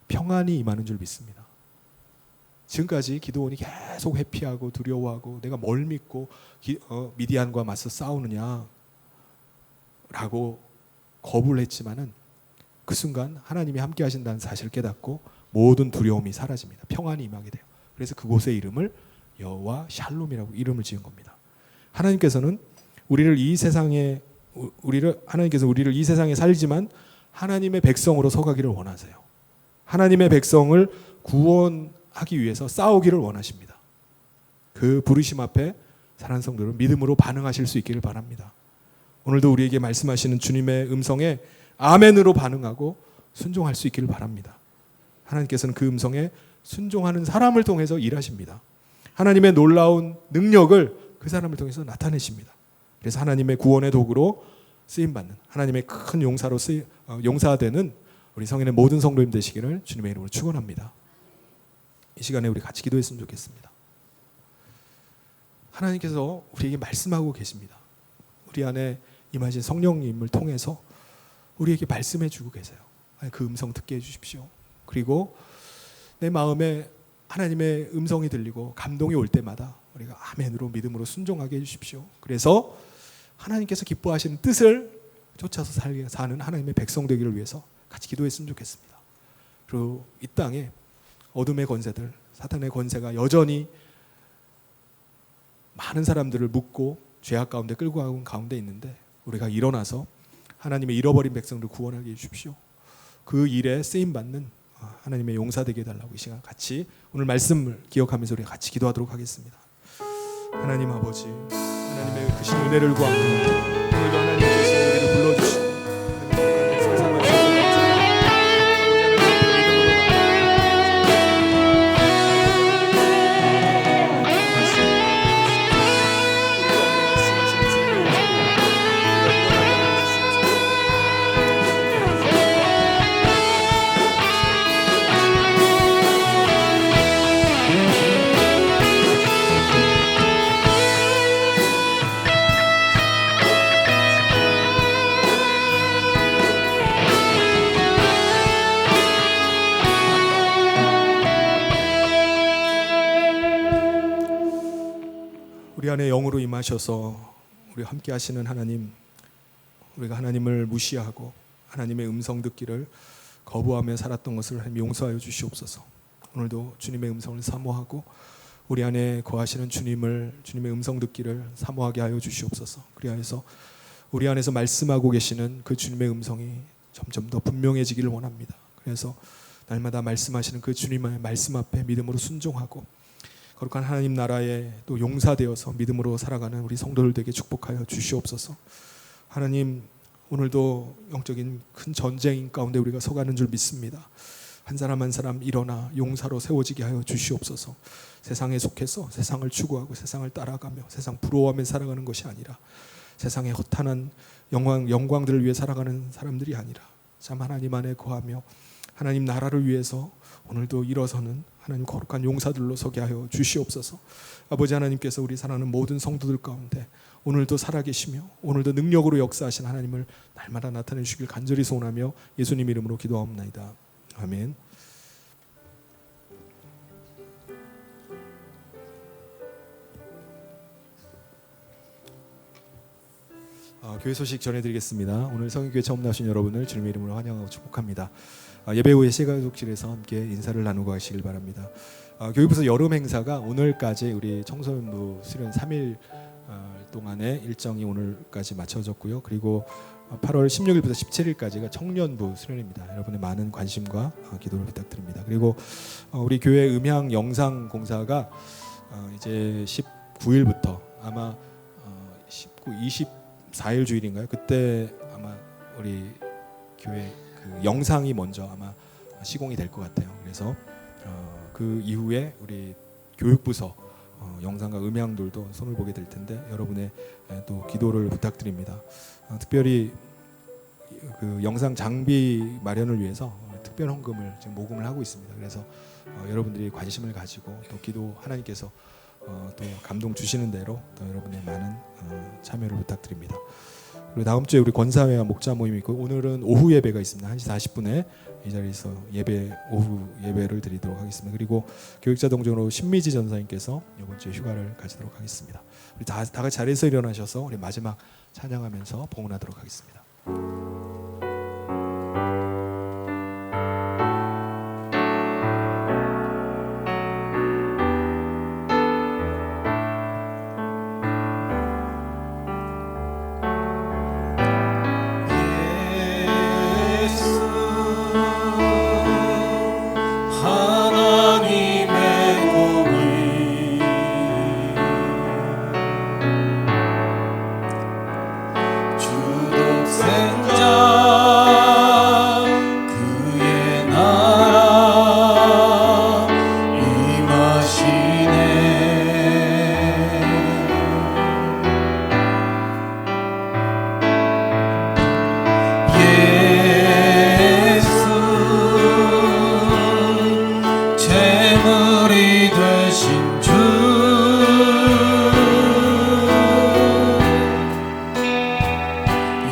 평안이 임하는 줄 믿습니다. 지금까지 기도원이 계속 회피하고 두려워하고 내가 뭘 믿고 미디안과 맞서 싸우느냐 라고 거부를 했지만은 그 순간 하나님이 함께 하신다는 사실을 깨닫고 모든 두려움이 사라집니다. 평안이 임하게 돼요. 그래서 그곳의 이름을 여호와 샬롬이라고 이름을 지은 겁니다. 하나님께서는 우리를 이 세상에 살지만 하나님의 백성으로 서가기를 원하세요. 하나님의 백성을 구원하기 위해서 싸우기를 원하십니다. 그 부르심 앞에 사랑하는 성도들은 믿음으로 반응하실 수 있기를 바랍니다. 오늘도 우리에게 말씀하시는 주님의 음성에 아멘으로 반응하고 순종할 수 있기를 바랍니다. 하나님께서는 그 음성에 순종하는 사람을 통해서 일하십니다. 하나님의 놀라운 능력을 그 사람을 통해서 나타내십니다. 그래서 하나님의 구원의 도구로 쓰임받는 하나님의 큰 용사되는 우리 성인의 모든 성도님 되시기를 주님의 이름으로 축원합니다. 이 시간에 우리 같이 기도했으면 좋겠습니다. 하나님께서 우리에게 말씀하고 계십니다. 우리 안에 임하신 성령님을 통해서 우리에게 말씀해 주고 계세요. 그 음성 듣게 해주십시오. 그리고 내 마음에 하나님의 음성이 들리고 감동이 올 때마다 우리가 아멘으로 믿음으로 순종하게 해주십시오. 그래서 하나님께서 기뻐하시는 뜻을 쫓아서 사는 하나님의 백성 되기를 위해서 같이 기도했으면 좋겠습니다. 그리고 이 땅에 어둠의 권세들, 사탄의 권세가 여전히 많은 사람들을 묶고 죄악 가운데 끌고 가는 가운데 있는데 우리가 일어나서 하나님의 잃어버린 백성들을 구원하게 해주십시오. 그 일에 쓰임받는 하나님의 용사 되게 해달라고 이 시간 같이 오늘 말씀을 기억하면서 우리가 같이 기도하도록 하겠습니다. 하나님 아버지, 하나님의 크신 은혜를 구합니다. 오늘도 하나님께서 우리를 불러주시고 우리 안에 영으로 임하셔서 우리 함께 하시는 하나님, 우리가 하나님을 무시하고 하나님의 음성 듣기를 거부하며 살았던 것을 하나님 용서하여 주시옵소서. 오늘도 주님의 음성을 사모하고 우리 안에 거하시는 주님의 음성 듣기를 사모하게 하여 주시옵소서. 그리하여서 우리 안에서 말씀하고 계시는 그 주님의 음성이 점점 더 분명해지기를 원합니다. 그래서 날마다 말씀하시는 그 주님의 말씀 앞에 믿음으로 순종하고 거룩한 하나님 나라에 또 용사되어서 믿음으로 살아가는 우리 성도들 되게 축복하여 주시옵소서. 하나님, 오늘도 영적인 큰 전쟁 가운데 우리가 서가는 줄 믿습니다. 한 사람 한 사람 일어나 용사로 세워지게 하여 주시옵소서. 세상에 속해서 세상을 추구하고 세상을 따라가며 세상 부러워하며 살아가는 것이 아니라 세상의 허탄한 영광들을 위해 살아가는 사람들이 아니라 참 하나님 안에 거하며 하나님 나라를 위해서 오늘도 일어서는 하나님 거룩한 용사들로 서게 하여 주시옵소서. 아버지 하나님께서 우리 사랑하는 모든 성도들 가운데 오늘도 살아계시며 오늘도 능력으로 역사하신 하나님을 날마다 나타내 주시길 간절히 소원하며 예수님 이름으로 기도하옵나이다. 아멘. 교회 소식 전해드리겠습니다. 오늘 성인교회 처음 나오신 여러분을 주님의 이름으로 환영하고 축복합니다. 예배 후에 시가족실에서 함께 인사를 나누고 가시길 바랍니다. 교육부서 여름 행사가 오늘까지 우리 청소년부 수련 3일 동안의 일정이 오늘까지 마쳐졌고요. 그리고 8월 16일부터 17일까지가 청년부 수련입니다. 여러분의 많은 관심과 기도를 부탁드립니다. 그리고 우리 교회 음향 영상 공사가 이제 19일부터 아마 19, 20 4일 주일인가요? 그때 아마 우리 교회 그 영상이 먼저 아마 시공이 될 것 같아요. 그래서 그 이후에 우리 교육부서 영상과 음향들도 손을 보게 될 텐데 여러분의 또 기도를 부탁드립니다. 특별히 그 영상 장비 마련을 위해서 특별 헌금을 지금 모금을 하고 있습니다. 그래서 여러분들이 관심을 가지고 또 기도 하나님께서 또 감동 주시는 대로 또 여러분의 많은 참여를 부탁드립니다. 그리고 다음 주에 우리 권사회와 목자 모임이 있고 오늘은 오후 예배가 있습니다. 1시 40분에 이 자리에서 오후 예배를 드리도록 하겠습니다. 그리고 교육자 동정으로 신미지 전사님께서 이번 주에 휴가를 가지도록 하겠습니다. 우리 다 같이 자리에서 일어나셔서 우리 마지막 찬양하면서 봉헌하도록 하겠습니다.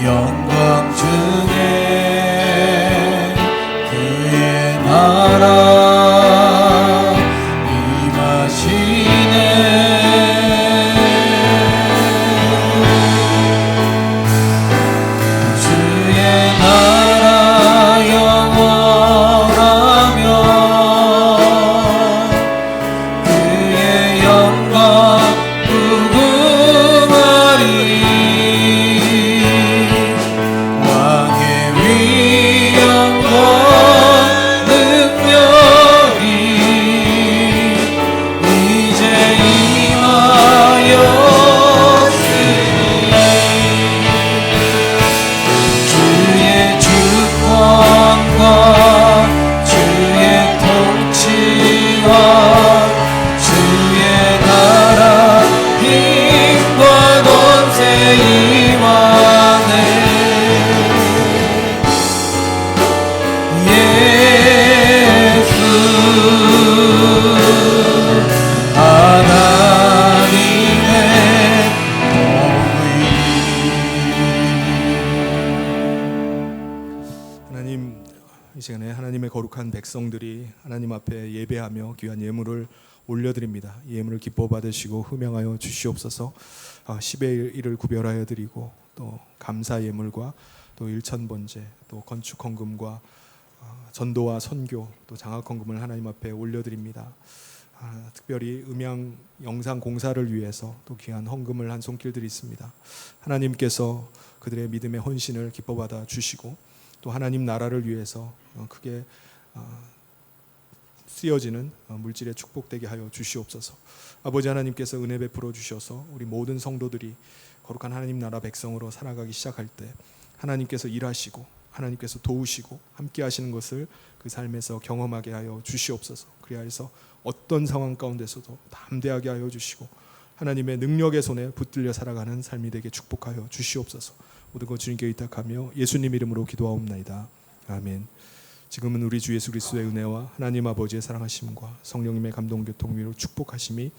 영광 중에 그의 나라 임하시네. 주의 나라 영원하며 그의 영광 무궁하리. 이 시간에 하나님의 거룩한 백성들이 하나님 앞에 예배하며 귀한 예물을 올려드립니다. 이 예물을 기뻐 받으시고 흠양하여 주시옵소서. 10의 1을 구별하여 드리고 또 감사 예물과 또 일천번제 또 건축 헌금과 전도와 선교 또 장학 헌금을 하나님 앞에 올려드립니다. 특별히 음향 영상 공사를 위해서 또 귀한 헌금을 한 손길들이 있습니다. 하나님께서 그들의 믿음의 헌신을 기뻐 받아 주시고 또 하나님 나라를 위해서 크게 쓰여지는 물질의 축복되게 하여 주시옵소서. 아버지 하나님께서 은혜 베풀어 주셔서 우리 모든 성도들이 거룩한 하나님 나라 백성으로 살아가기 시작할 때 하나님께서 일하시고 하나님께서 도우시고 함께 하시는 것을 그 삶에서 경험하게 하여 주시옵소서. 그리하여서 어떤 상황 가운데서도 담대하게 하여 주시고 하나님의 능력의 손에 붙들려 살아가는 삶이 되게 축복하여 주시옵소서. 모든 것 주님께 의탁하며 예수님 이름으로 기도하옵나이다. 아멘. 지금은 우리 주 예수 그리스도의 은혜와 하나님 아버지의 사랑하심과 성령님의 감동 교통 위로 축복하심이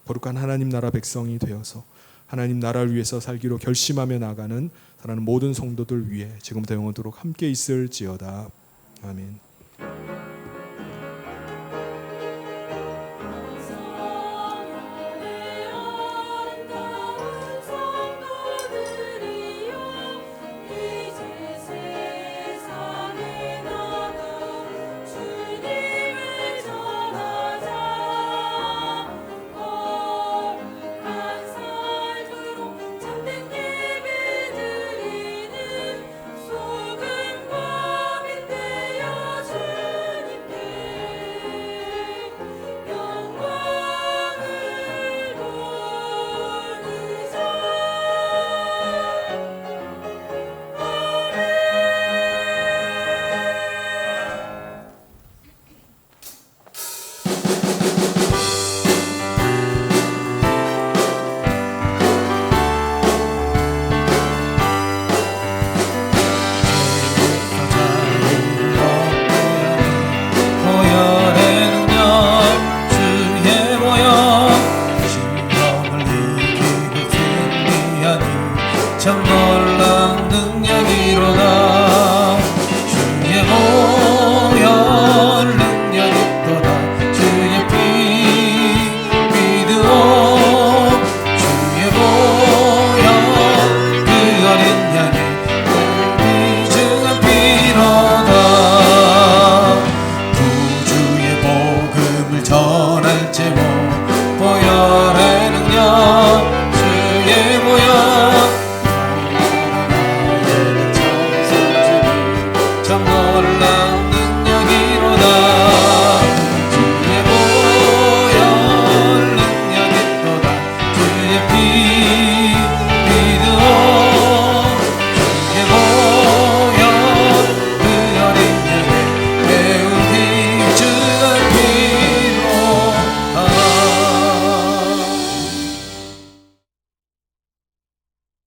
거룩한 하나님 나라 백성이 되어서 하나님 나라를 위해서 살기로 결심하며 나가는 사랑하는 모든 성도들 위해 지금부터 영원토록 함께 있을지어다. 아멘.